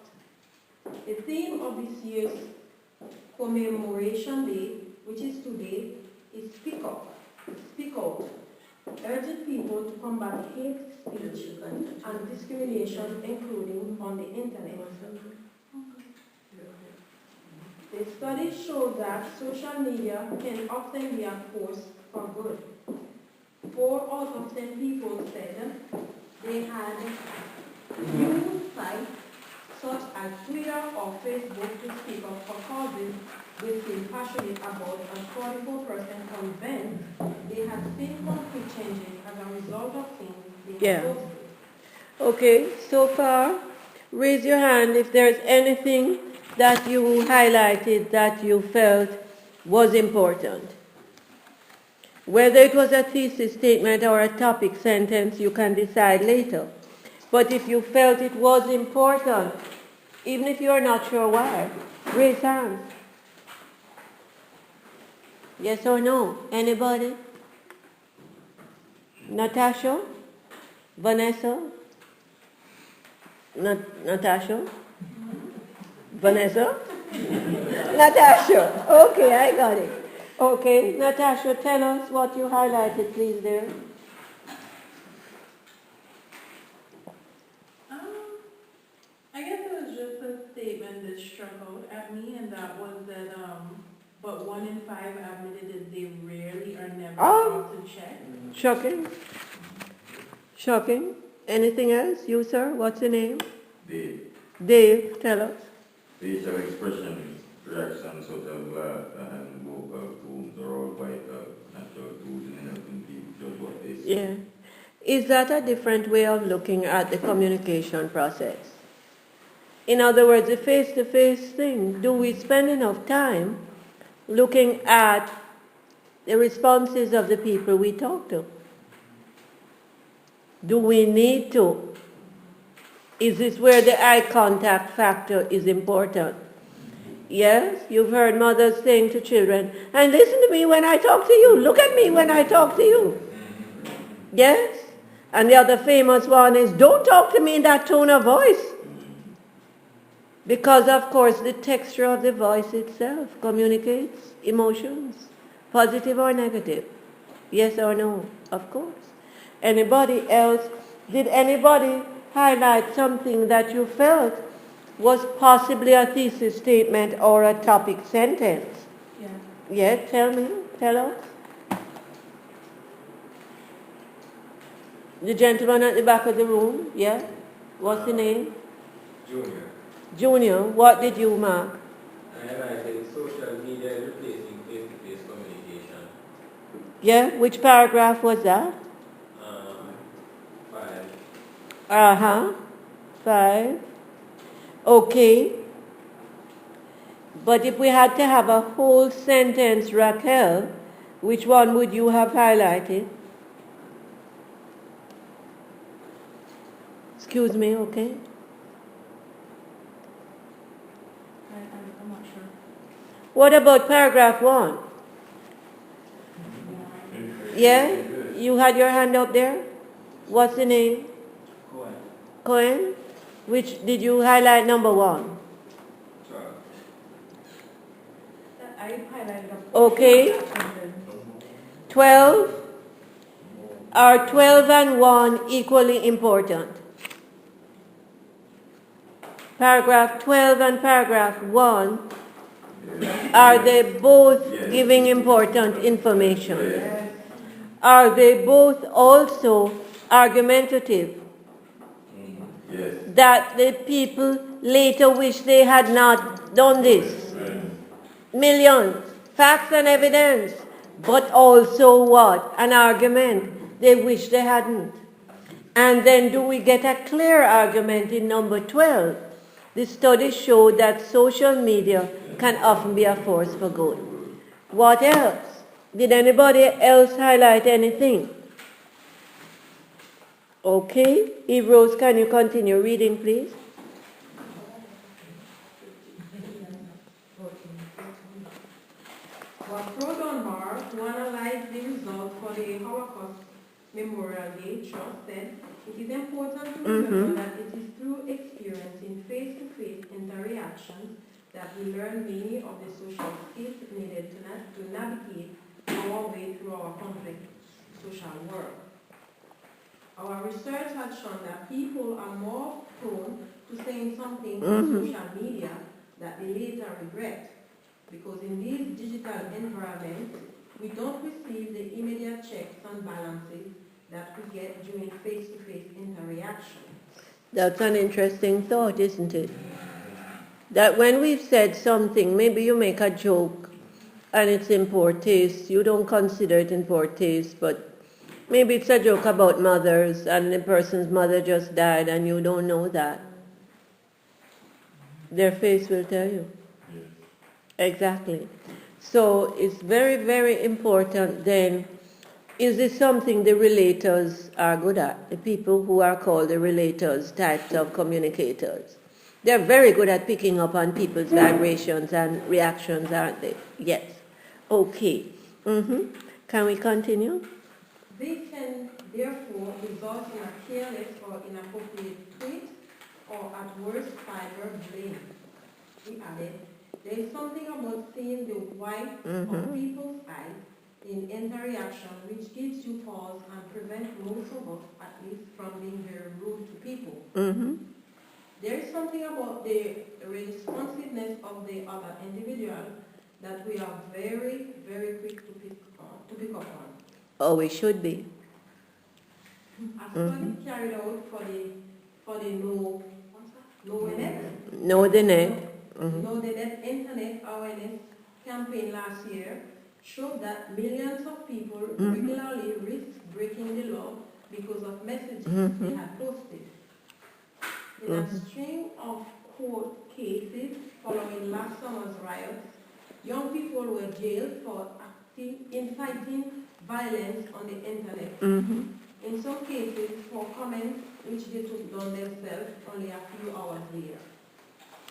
The theme of this year's Commemoration Day, which is today, is Speak Up, Speak Out, urging people to combat hate speech and discrimination, including on the internet. The study showed that social media can often be a force for good. 4 out of 10 people said they had used sites such as Twitter or Facebook to speak up for causes they feel passionate about, and 44% convinced they had seen concrete changes as a result of things they had posted. Okay, so far, raise your hand if there's anything that you highlighted that you felt was important. Whether it was a thesis statement or a topic sentence, you can decide later. But if you felt it was important, even if you're not sure why, raise hands. Yes or no? Anybody? Natasha? Vanessa? Natasha? Vanessa? Natasha. Okay, I got it. Okay, Natasha, tell us what you highlighted, please, there. I guess it was just a statement that struck out at me, and that was that, but 1 in 5 admitted that they rarely or never thought to check. Shocking. Shocking. Anything else? You, sir? What's your name? Dave. Dave, tell us. Facial expressions, reactions such as laughter and vocal tones are all vital, natural tools in helping people judge what they say. Yeah. Is that a different way of looking at the communication process? In other words, the face-to-face thing, do we spend enough time looking at the responses of the people we talk to? Do we need to? Is this where the eye contact factor is important? Yes, you've heard mothers saying to children, and listen to me when I talk to you, look at me when I talk to you. Yes? And the other famous one is, don't talk to me in that tone of voice. Because, of course, the texture of the voice itself communicates emotions, positive or negative. Yes or no? Of course. Anybody else? Did anybody highlight something that you felt was possibly a thesis statement or a topic sentence? Yeah. Yes, tell me, tell us. The gentleman at the back of the room, yeah? What's the name? Junior. Junior, what did you mark? I highlighted social media is replacing face-to-face communication. Yeah, which paragraph was that? 5. Uh-huh. 5. Okay. But if we had to have a whole sentence, Raquel, which one would you have highlighted? Excuse me, okay? I'm not sure. What about paragraph 1? Yeah? You had your hand up there? What's the name? Cohen. Cohen? Which did you highlight number 1? I highlighted a Okay. 12? Are 12 and 1 equally important? Paragraph 12 and paragraph 1, are they both giving important information? Yes. Are they both also argumentative? Yes. That the people later wish they had not done this? Millions, facts and evidence, but also what? An argument they wish they hadn't. And then do we get a clear argument in number 12? The studies show that social media can often be a force for good. What else? Did anybody else highlight anything? Okay. Eve Rose, can you continue reading, please? Roberto who analyzed the results for the Holocaust Memorial Day Trust said, it is important to remember that it is through experiencing face-to-face interactions that we learn many of the social skills needed to navigate our way through our complex social world. Our research has shown that people are more prone to saying something on social media that they later regret, because in these digital environments, we don't receive the immediate checks and balances that we get during face-to-face interaction. That's an interesting thought, isn't it? That when we've said something, maybe you make a joke and it's in poor taste, you don't consider it in poor taste, but maybe it's a joke about mothers and the person's mother just died and you don't know that. Their face will tell you. Yes. Exactly. So it's very, very important then. Is this something the relators are good at? The people who are called the relators, types of communicators. They're very good at picking up on people's vibrations and reactions, aren't they? Yes. Okay. Can we continue? They can therefore result in a careless or inappropriate tweet, or at worst, cyber blame. He added, there is something about seeing the white of people's eyes in interaction which gives you pause and prevents most of us, at least, from being very rude to people. There is something about the responsiveness of the other individual that we are very, very quick to pick up on. Oh, we should be. A study carried out for the Know the Net, Know the net. Know the Net Internet Awareness campaign last year showed that millions of people regularly risk breaking the law because of messages they had posted. In a string of court cases following last summer's riots, young people were jailed for inciting violence on the internet. In some cases, for comments which they took down themselves only a few hours later.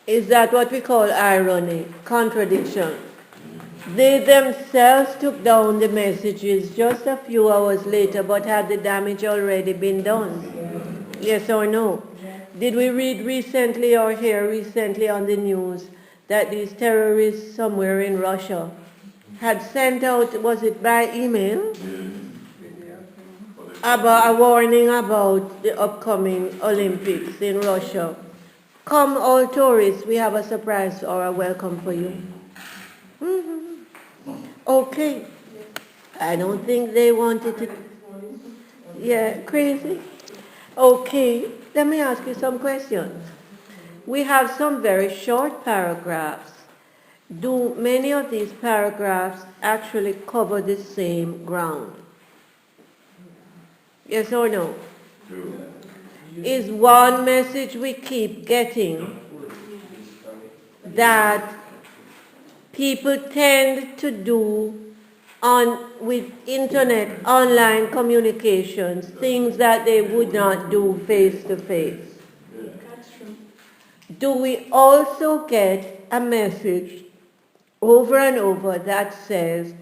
is that what we call irony, contradiction. They themselves took down the messages just a few hours later, but had the damage already been done? Yes or no? Did we read recently or hear recently on the news that these terrorists somewhere in Russia had sent out, was it by email, about a warning about the upcoming Olympics in Russia? Come all tourists, we have a surprise or a welcome for you. Okay. I don't think they wanted to. Yeah, crazy. Okay, let me ask you some questions. We have some very short paragraphs. Do many of these paragraphs actually cover the same ground? Yes or no? True. Is one message we keep getting that people tend to do with internet, online communications, things that they would not do face to face? That's true. Do we also get a message over and over that says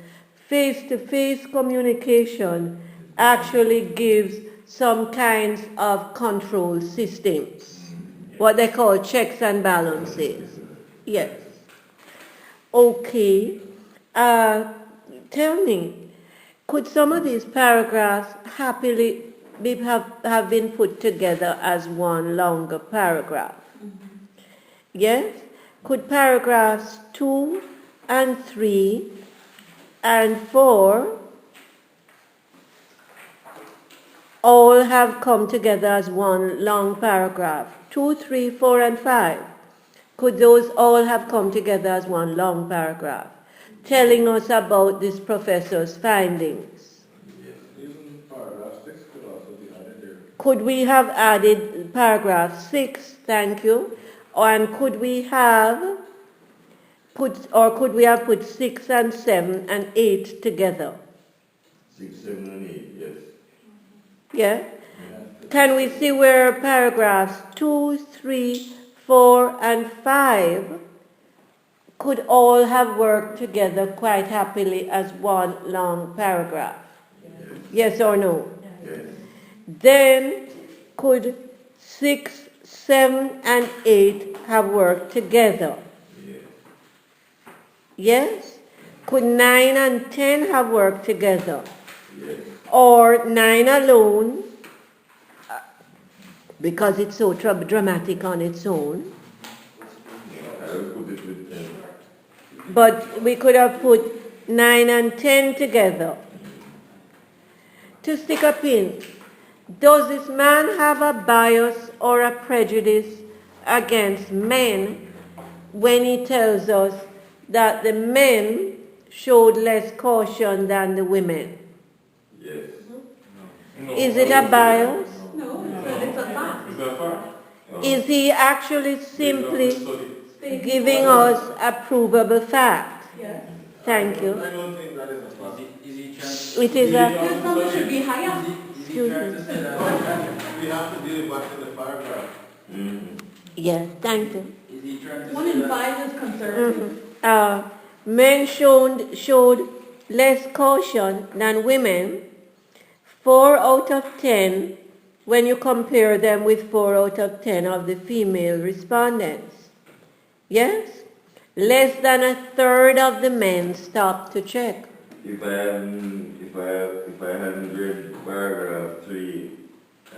face-to-face communication actually gives some kinds of control systems, what they call checks and balances? Yes. Okay. Tell me, could some of these paragraphs happily have been put together as one longer paragraph? Yes? Could paragraphs 2 and 3 and 4 all have come together as one long paragraph? 2, 3, 4, and 5. Could those all have come together as one long paragraph, telling us about this professor's findings? Even paragraph 6 could also be added there. Could we have added paragraph 6, thank you, and could we have put 6 and 7 and 8 together? 6, 7, and 8, yes. Yeah? Can we see where paragraphs 2, 3, 4, and 5 could all have worked together quite happily as one long paragraph? Yes or no? Yes. Then could 6, 7, and 8 have worked together? Yes. Yes? Could 9 and 10 have worked together? Yes. Or 9 alone, because it's so dramatic on its own? I will put it with 10. But we could have put 9 and 10 together. To stick a pin, does this man have a bias or a prejudice against men when he tells us that the men showed less caution than the women? Yes. Is it a bias? No, it's a fact. Is that fact? Is he actually simply giving us a provable fact? Yes. Thank you. I don't think that is a fact. Is he trying It is a... Your number should be higher. is he trying to say that We have to deal back to the paragraph. Yes, thank you. is he trying to 1 say in that 5 is conservative. Men showed less caution than women. 4 out of 10 when you compare them with 4 out of 10 of the female respondents. Yes? Less than a third of the men stopped to check. If I hadn't read paragraph 3,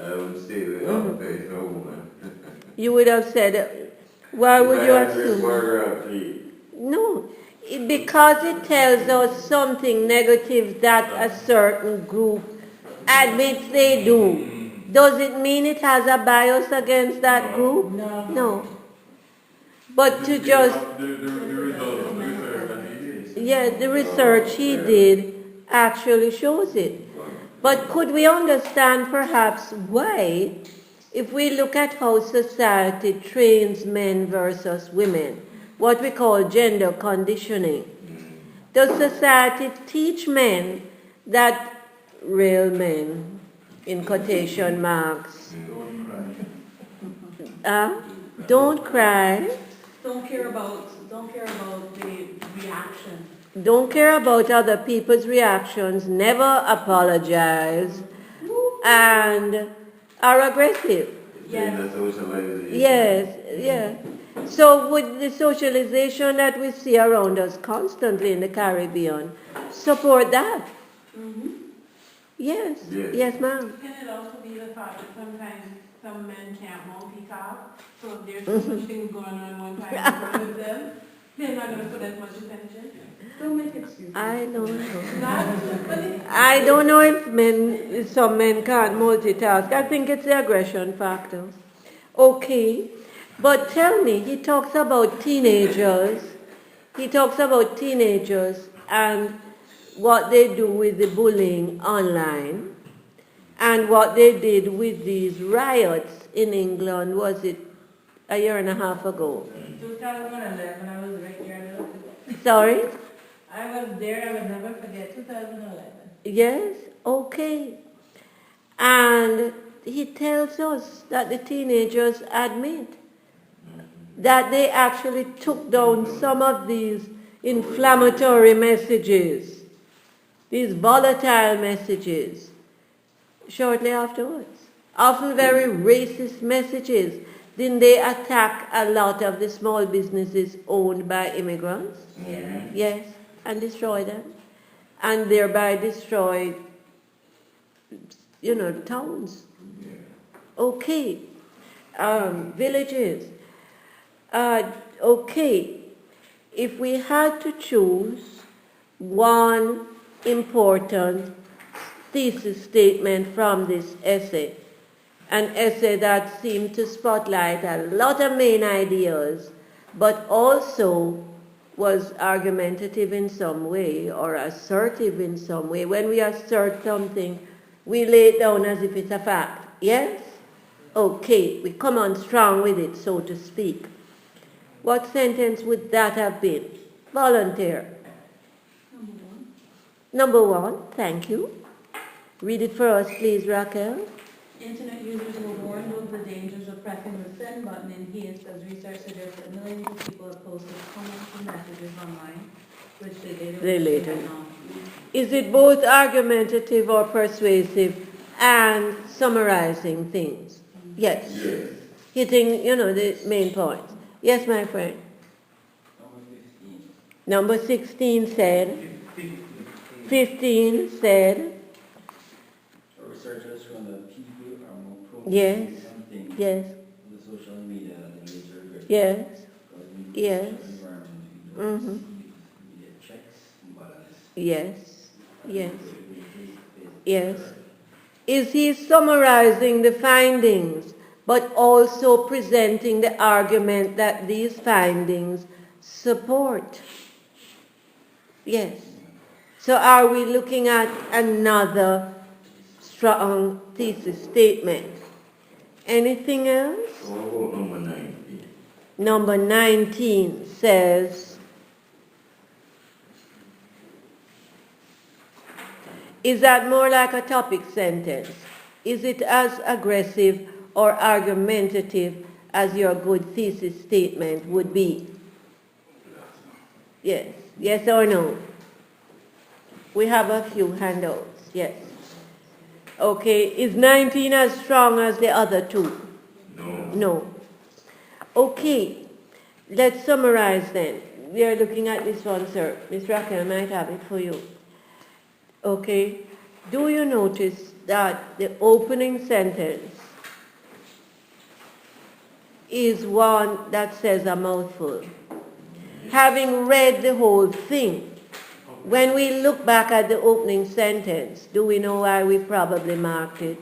I would say that there is no woman. You would have said, why would you assume? Paragraph 3. No, because it tells us something negative that a certain group admits they do. Does it mean it has a bias against that group? No. But to just, The result of the research that he did. yeah, the research he did actually shows it. But could we understand perhaps why, if we look at how society trains men versus women, what we call gender conditioning, does society teach men that real men, in quotation marks, don't cry, Don't care about the reaction. Don't care about other people's reactions, never apologize, and are aggressive. Then the socialization. Yes, yes. So would the socialization that we see around us constantly in the Caribbean support that? Yes, Yes. yes, ma'am. Can it also be the fact that sometimes some men can't multitask? So if there's so much things going on one time in front of them, they're not going to put as much attention? Don't make excuses. I don't know. Not, I don't know if some men can't multitask. I think it's the aggression factor. Okay, but tell me, he talks about teenagers. He talks about teenagers and what they do with the bullying online and what they did with these riots in England, was it a year and a half ago? 2011, I was right there. Sorry? I was there, I will never forget 2011. Yes? Okay. And he tells us that the teenagers admit that they actually took down some of these inflammatory messages, these volatile messages, shortly afterwards. Often very racist messages. Didn't they attack a lot of the small businesses owned by immigrants? Yes, and destroy them. And thereby destroy, towns. Okay. Villages. Okay. If we had to choose one important thesis statement from this essay, an essay that seemed to spotlight a lot of main ideas, but also was argumentative in some way or assertive in some way. When we assert something, we lay it down as if it's a fact. Yes? Okay, we come on strong with it, so to speak. What sentence would that have been? Volunteer. Number one, thank you. Read it for us, please, Raquel. Internet users were warned of the dangers of pressing the send button in haste as research suggests that millions of people have posted comments and messages online, which They later. Is it both argumentative or persuasive and summarizing things? Yes. Hitting, the main points. Yes, my friend. Number 16 said. 15 said. Researchers from the people are more prone Yes. to something Yes. on the social media than the later regret. Yes. Because in the Yes. social environment, we don't Mhm. see media checks and balances. Yes. Yes. Face-to-face. Yes. Is he summarizing the findings, but also presenting the argument that these findings support? Yes. So are we looking at another strong thesis statement? Anything else? So what about number 19? Number 19 says, is that more like a topic sentence? Is it as aggressive or argumentative as your good thesis statement would be? Yes. Yes or no? We have a few handouts. Yes. Okay. Is 19 as strong as the other two? No. No. Okay. Let's summarize then. We are looking at this one, sir. Miss Raquel might have it for you. Okay. Do you notice that the opening sentence is one that says a mouthful? Having read the whole thing, when we look back at the opening sentence, do we know why we probably marked it?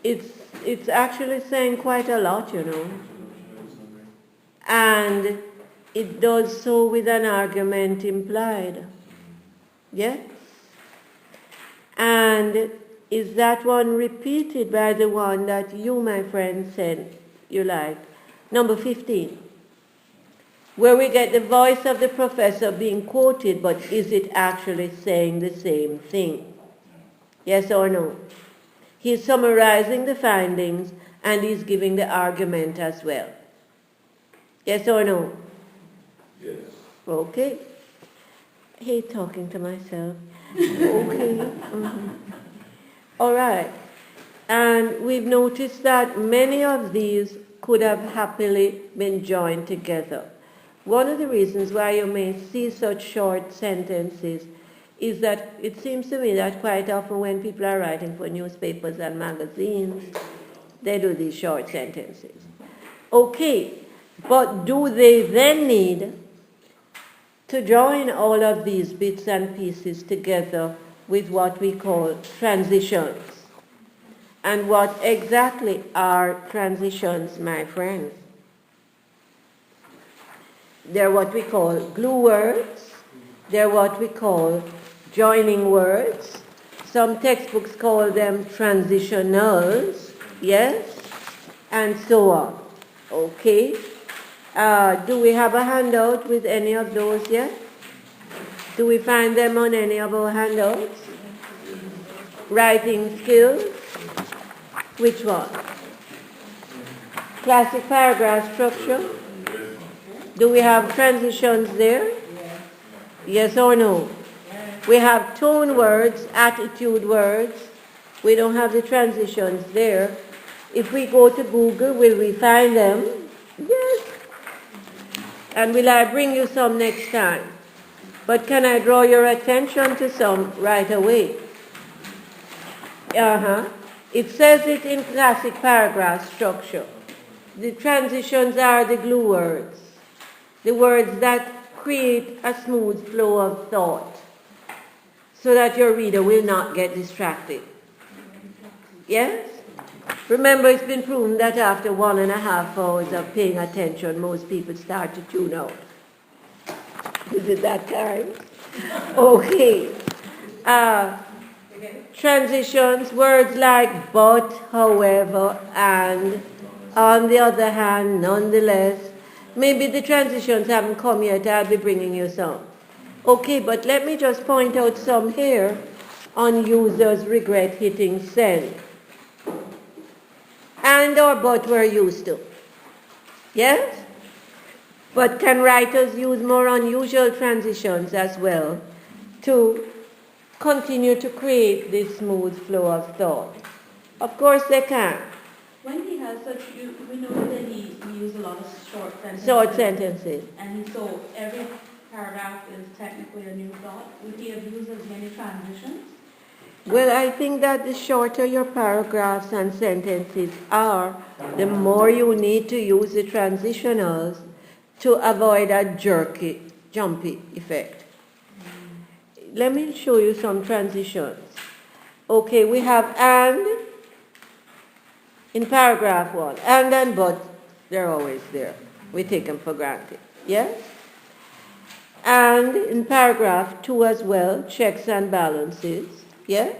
It's actually saying quite a lot, And it does so with an argument implied. Yes? And is that one repeated by the one that you, my friend, said you liked? Number 15. Where we get the voice of the professor being quoted, but is it actually saying the same thing? Yes or no? He's summarizing the findings and he's giving the argument as well. Yes or no? Yes. Okay. I hate talking to myself. Okay. All right. And we've noticed that many of these could have happily been joined together. One of the reasons why you may see such short sentences is that it seems to me that quite often when people are writing for newspapers and magazines, they do these short sentences. Okay, but do they then need to join all of these bits and pieces together with what we call transitions? And what exactly are transitions, my friends? They're what we call glue words. They're what we call joining words. Some textbooks call them transitionals, yes, and so on. Okay. Do we have a handout with any of those yet? Do we find them on any of our handouts? Writing skills. Which one? Classic paragraph structure. Do we have transitions there? Yes or no? We have tone words, attitude words. We don't have the transitions there. If we go to Google, will we find them? Yes. And will I bring you some next time? But can I draw your attention to some right away? It says it in classic paragraph structure. The transitions are the glue words, the words that create a smooth flow of thought so that your reader will not get distracted. Yes? Remember, it's been proven that after 1.5 hours of paying attention, most people start to tune out. Is it that time? Okay. Transitions, words like but, however, and, on the other hand, nonetheless. Maybe the transitions haven't come yet, I'll be bringing you some. Okay, but let me just point out some here on users regret hitting send. And or but we're used to. Yes? But can writers use more unusual transitions as well to continue to create this smooth flow of thought? Of course they can. When he has such, we know that he uses a lot of short sentences. Short sentences. And so every paragraph is technically a new thought. Would he have used as many transitions? Well, I think that the shorter your paragraphs and sentences are, the more you need to use the transitionals to avoid a jerky, jumpy effect. Let me show you some transitions. Okay, we have and in paragraph 1, and but, they're always there. We take them for granted. Yes? And in paragraph 2 as well, checks and balances. Yes?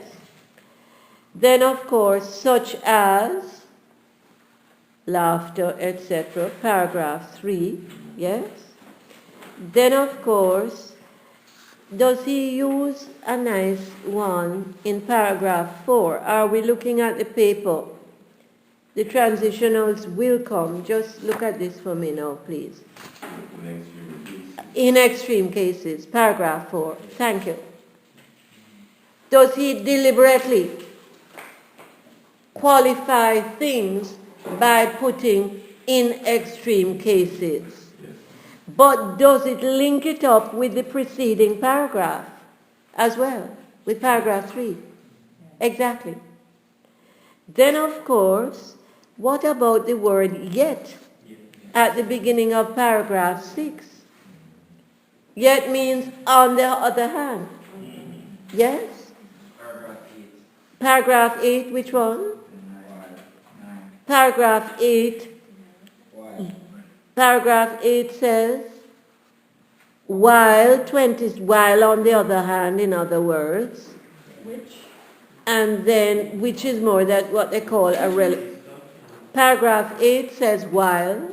Then, of course, such as, laughter, etc. Paragraph 3. Yes? Then, of course, does he use a nice one in paragraph 4? Are we looking at the paper? The transitionals will come. Just look at this for me now, please. In extreme cases, paragraph 4. Thank you. Does he deliberately qualify things by putting in extreme cases? But does it link it up with the preceding paragraph as well, with paragraph 3? Exactly. Then, of course, what about the word yet at the beginning of paragraph 6? Yet means on the other hand. Yes? Paragraph 8, which one? Paragraph 8. Paragraph 8 says, while on the other hand, in other words. Which? And then, which is more that what they call a paragraph 8 says while.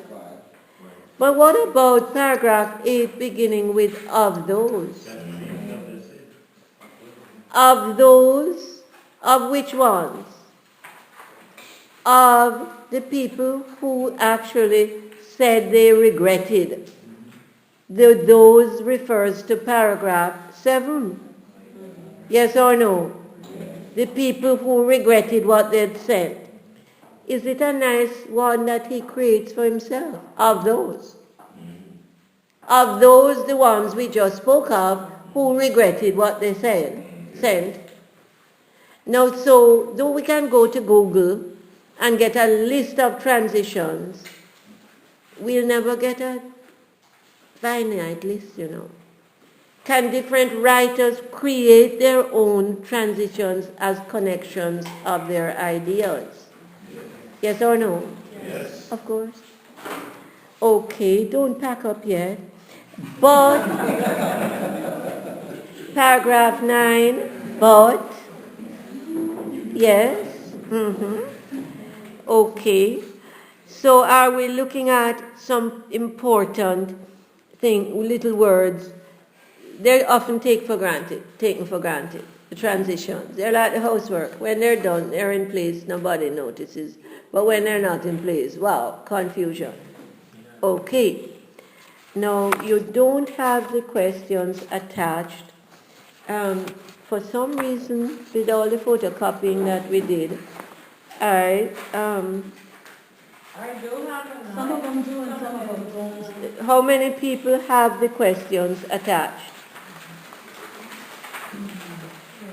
But what about paragraph 8 beginning with of those? Of those, of which ones? Of the people who actually said they regretted. The those refers to paragraph 7. Yes or no? The people who regretted what they'd said. Is it a nice one that he creates for himself? Of those. Of those, the ones we just spoke of, who regretted what they said. Now, so, though we can go to Google and get a list of transitions, we'll never get a finite list, you know. Can different writers create their own transitions as connections of their ideas? Yes or no? Yes. Of course. Okay, don't pack up yet. But, paragraph 9, but, yes, okay. So are we looking at some important little words? They're often taken for granted, the transitions. They're like the housework. When they're done, they're in place, nobody notices. But when they're not in place, wow, confusion. Okay. Now, you don't have the questions attached. For some reason, with all the photocopying that we did, I do have them. Some of them do and some of them don't. how many people have the questions attached?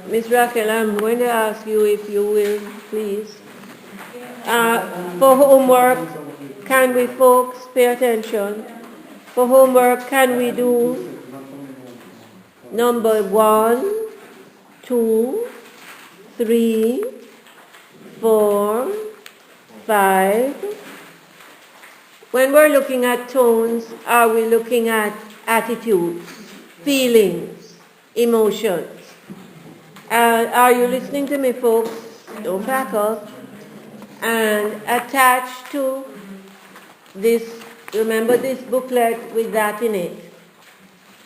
Miss Raquel, I'm going to ask you if you will, please. For homework, can we, folks, pay attention? For homework, can we do number 1, 2, 3, 4, 5? When we're looking at tones, are we looking at attitudes, feelings, emotions? Are you listening to me, folks? Don't back up. And attached to this, remember this booklet with that in it?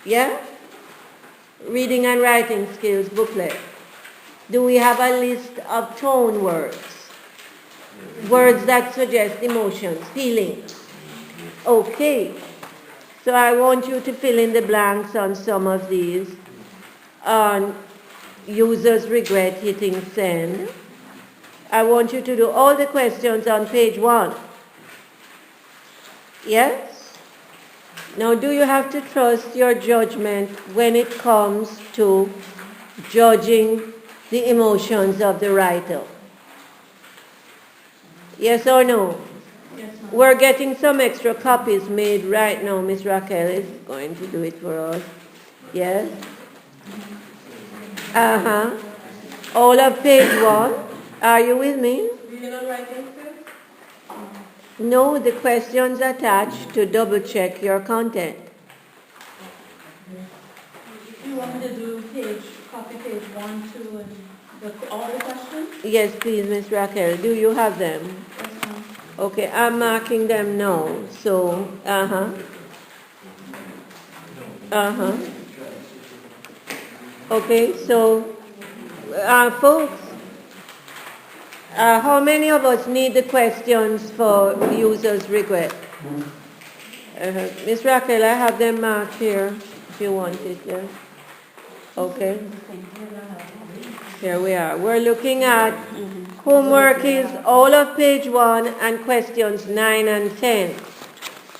Yeah? Reading and writing skills booklet. Do we have a list of tone words? Words that suggest emotions, feelings. Okay. So I want you to fill in the blanks on some of these. On users regret hitting send. I want you to do all the questions on page 1. Yes? Now, do you have to trust your judgment when it comes to judging the emotions of the writer? Yes or no? Yes, ma'am. We're getting some extra copies made right now. Miss Raquel is going to do it for us. Yes? All of page 1. Are you with me? Reading and writing skills? No, the questions attached to double check your content. You want me to do copy page 1, 2, and all the questions? Yes, please, Miss Raquel. Do you have them? Yes, ma'am. Okay, I'm marking them now. So, Okay, so, folks, how many of us need the questions for users' regret? Miss Raquel, I have them marked here if you want it, yes? Okay. Here we are. We're looking at homework is all of page 1 and questions 9 and 10.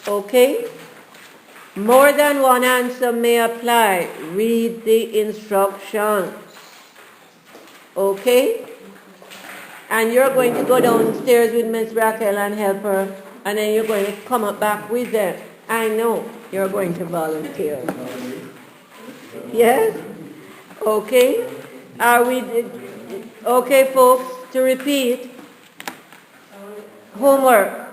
Okay? More than one answer may apply. Read the instructions. Okay? And you're going to go downstairs with Miss Raquel and help her, and then you're going to come up back with them. I know you're going to volunteer. Yes? Okay? Are we okay, folks? To repeat, homework.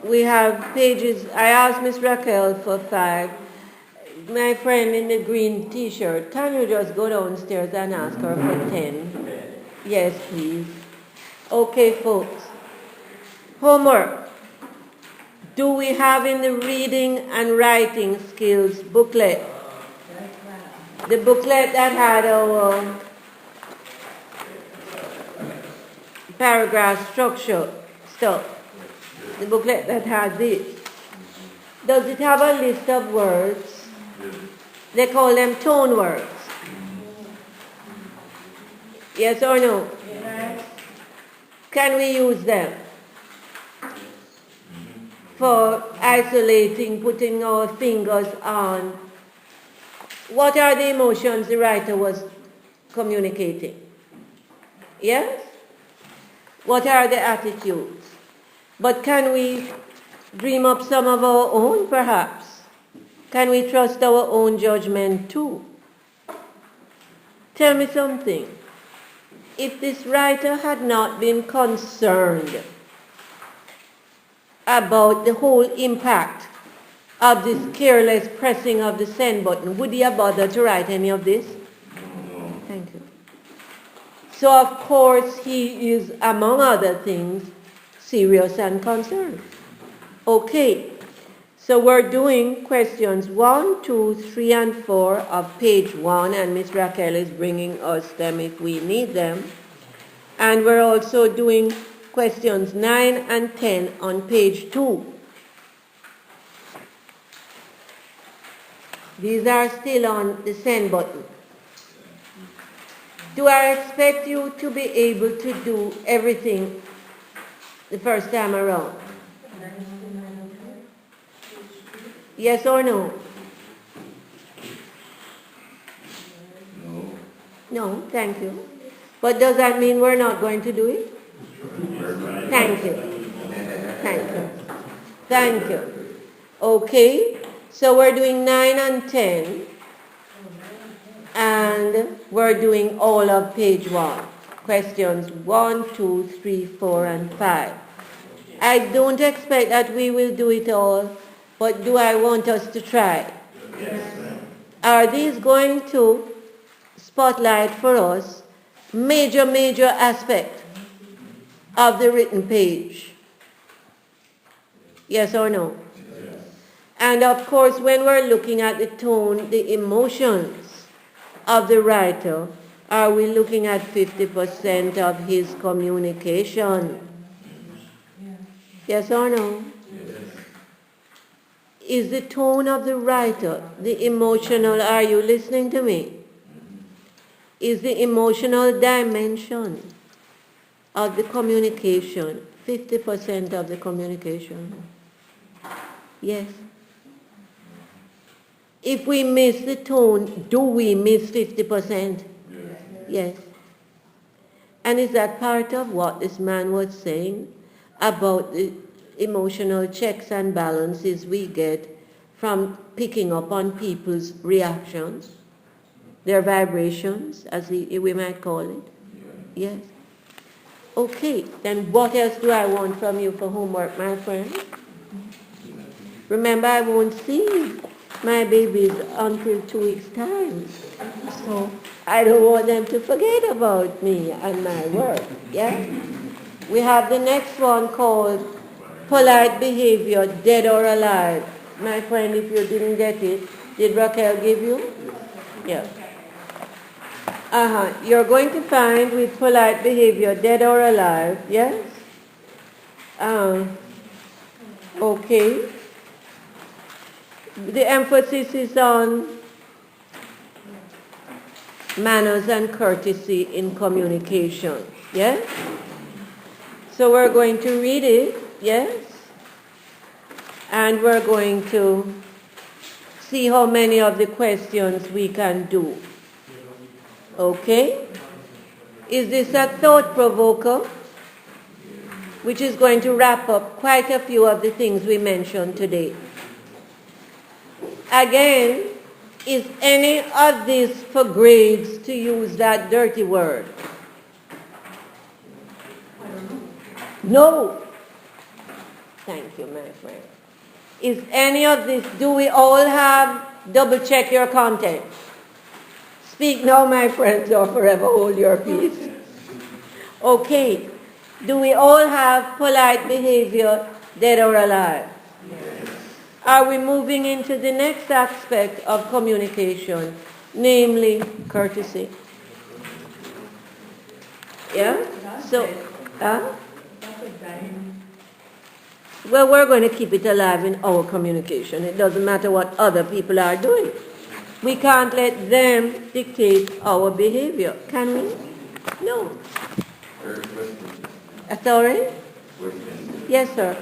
We have pages. I asked Miss Raquel for 5. My friend in the green T-shirt, can you just go downstairs and ask her for 10? Yes, please. Okay, folks. Homework. Do we have in the reading and writing skills booklet? The booklet that had our paragraph structure stuff, the booklet that has this, does it have a list of words? They call them tone words. Yes or no? Yes. Can we use them for isolating, putting our fingers on what are the emotions the writer was communicating? Yes? What are the attitudes? But can we dream up some of our own, perhaps? Can we trust our own judgment too? Tell me something. If this writer had not been concerned about the whole impact of this careless pressing of the send button, would he have bothered to write any of this? No. Thank you. So of course he is, among other things, serious and concerned. Okay, so we're doing questions 1, 2, 3, and 4 of page 1, and Miss Raquel is bringing us them if we need them. And we're also doing questions 9 and 10 on page 2. These are still on the send button. Do I expect you to be able to do everything the first time around? Yes or no? No. No, thank you. But does that mean we're not going to do it? Thank you. Thank you. Thank you. Okay, so we're doing 9 and 10. And we're doing all of page 1. Questions 1, 2, 3, 4, and 5. I don't expect that we will do it all, but do I want us to try? Yes, ma'am. Are these going to spotlight for us major aspect of the written page? Yes or no? Yes. And of course, when we're looking at the tone, the emotions of the writer, are we looking at 50% of his communication? Yes or no? Is the tone of the writer, the emotional, are you listening to me? Is the emotional dimension of the communication 50% of the communication? Yes. If we miss the tone, do we miss 50%? Yes. And is that part of what this man was saying about the emotional checks and balances we get from picking up on people's reactions, their vibrations, as we might call it? Yes. Okay, then what else do I want from you for homework, my friend? Remember, I won't see my babies until 2 weeks' time. So I don't want them to forget about me and my work, yeah? We have the next one called Polite Behavior, Dead or Alive. My friend, if you didn't get it, did Raquel give you? Yeah. You're going to find with Polite Behavior, Dead or Alive, yes? Okay. The emphasis is on manners and courtesy in communication, yes? So we're going to read it, yes? And we're going to see how many of the questions we can do. Okay? Is this a thought provoker? Which is going to wrap up quite a few of the things we mentioned today. Again, is any of this for grades, to use that dirty word? No. Thank you, my friend. Is any of this, do we all have double check your content? Speak now, my friends, or forever hold your peace. Okay. Do we all have polite behavior, dead or alive? Yes. Are we moving into the next aspect of communication, namely courtesy? Yeah? So, Huh? That's a dying. Well, we're going to keep it alive in our communication. It doesn't matter what other people are doing. We can't let them dictate our behavior, can we? No. Very question. Sorry? Question. Yes, sir.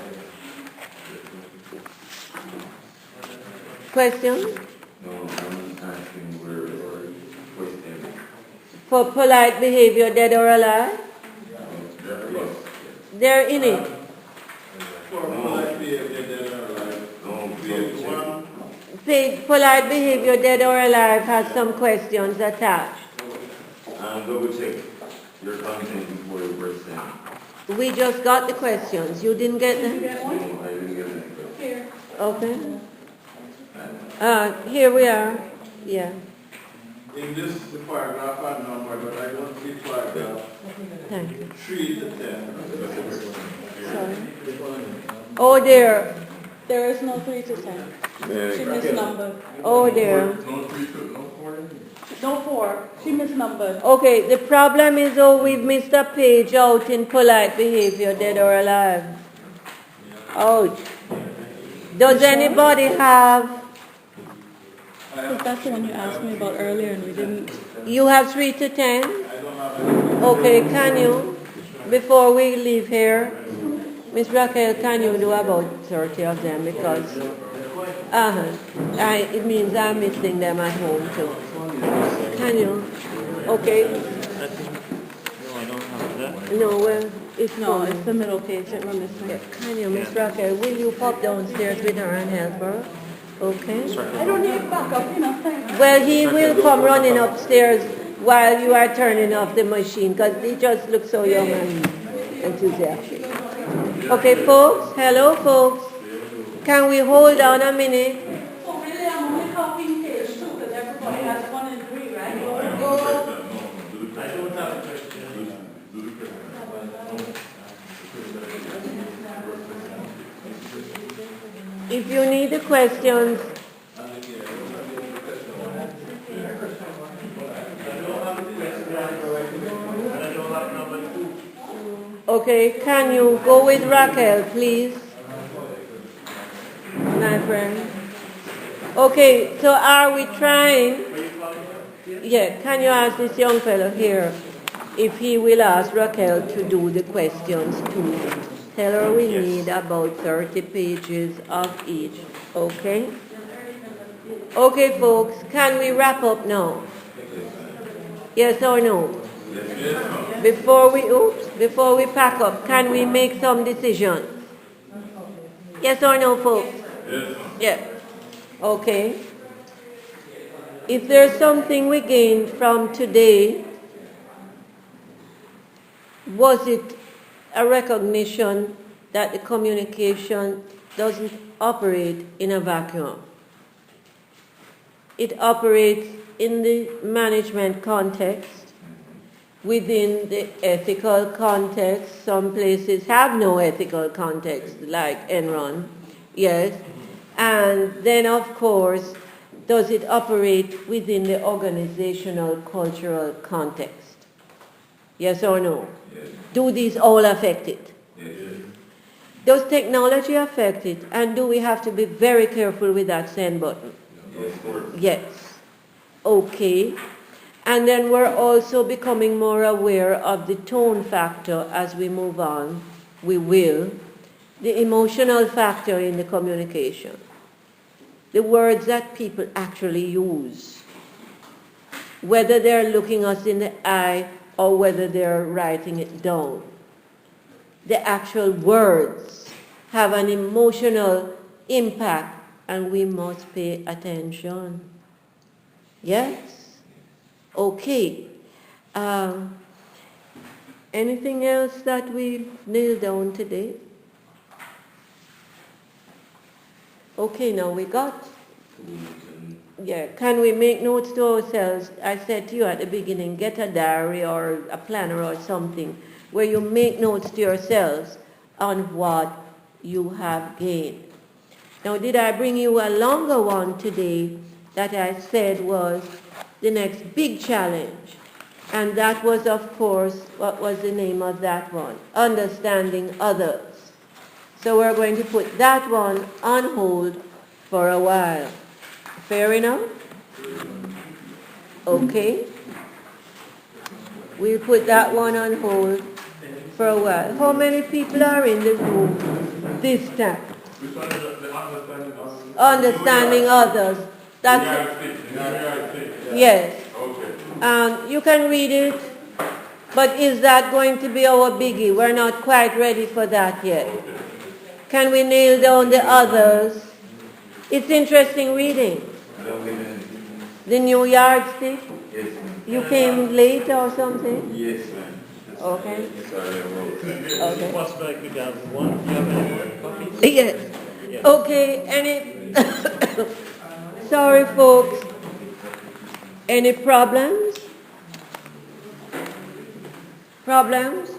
Question? No, I'm asking where or question. For polite behavior, dead or alive? Yes. They're in it. For polite behavior, then are like, No, page one. Polite behavior, dead or alive, has some questions attached. Double check your content before you press send. We just got the questions. You didn't get them? No, I didn't get any question. Here. Okay. Here we are. Yeah. In this the paragraph and number, but I don't see paragraph Thank you. 3 to 10. Sorry. Oh dear. There is no 3 to 10. She misnumbered. Oh dear. No three to, no four? No 4. She misnumbered. Okay, the problem is, oh, we've missed a page out in polite behavior, dead or alive. Ouch. Does anybody have, That's the one you asked me about earlier and we didn't. you have 3 to 10? I don't have any. Okay, can you, before we leave here, Miss Raquel, can you do about 30 of them because it means I'm missing them at home too. Can you? Okay. No, well, it's No, fine. it's the middle page that we're missing. Can you, Miss Raquel, will you pop downstairs with her and help her? Okay. I don't need backup, you know, thanks. Well, he will come running upstairs while you are turning off the machine because he just looks so young and enthusiastic. Okay, folks. Hello, folks. Can we hold on a minute? So really, I'm only copying page 2 because everybody has 1 and 3, right? I don't have a question. If you need the questions, okay, can you go with Raquel, please? My friend. Okay, so are we trying? Yeah, can you ask this young fellow here if he will ask Raquel to do the questions too? Tell her we need about 30 pages of each, okay? Okay, folks, can we wrap up now? Yes or no? Before we pack up, can we make some decisions? Yes or no, folks? Yeah. Okay. If there's something we gained from today, was it a recognition that the communication doesn't operate in a vacuum? It operates in the management context, within the ethical context. Some places have no ethical context, like Enron, yes. And then, of course, does it operate within the organizational cultural context? Yes or no? Yes. Do these all affect it? Yes. Does technology affect it? And do we have to be very careful with that send button? Yes, of course. Yes. Okay. And then we're also becoming more aware of the tone factor as we move on. We will. The emotional factor in the communication. The words that people actually use. Whether they're looking us in the eye or whether they're writing it down. The actual words have an emotional impact and we must pay attention. Yes? Okay. Anything else that we nailed down today? Okay, now we got. Yeah, can we make notes to ourselves? I said to you at the beginning, get a diary or a planner or something where you make notes to yourselves on what you have gained. Now, did I bring you a longer one today that I said was the next big challenge And that was, of course, what was the name of that one? Understanding Others. So we're going to put that one on hold for a while. Fair enough? Okay. We'll put that one on hold for a while. How many people are in the room this time? Which one is the understanding of? Understanding Others. That's yes. Okay. You can read it, but is that going to be our biggie? We're not quite ready for that yet. Can we nail down the others? It's interesting reading. The new yardstick? Yes, ma'am. You came late or something? Yes, ma'am. Okay. Sorry, I wrote. Okay. Possibly you have one, you have any more copies? Yes. Okay, any, sorry folks. Any problems? Problems?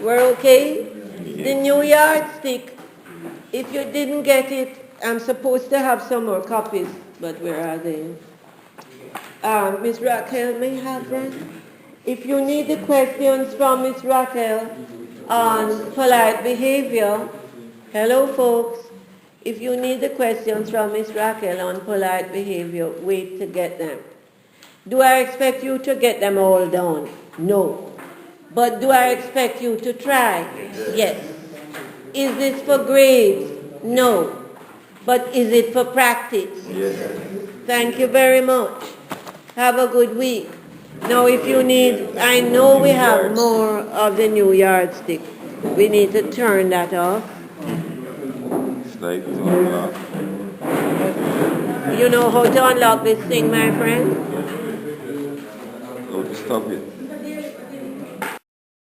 We're okay? The new yardstick, if you didn't get it, I'm supposed to have some more copies, but where are they? Miss Raquel may have them. If you need the questions from Miss Raquel on polite behavior, hello folks. If you need the questions from Miss Raquel on polite behavior, wait to get them. Do I expect you to get them all done? No. But do I expect you to try? Yes. Is this for grades? No. But is it for practice? Yes. Thank you very much. Have a good week. Now if you need, I know we have more of the new yardstick. We need to turn that off. It's like to unlock. You know how to unlock this thing, my friend? How to stop it.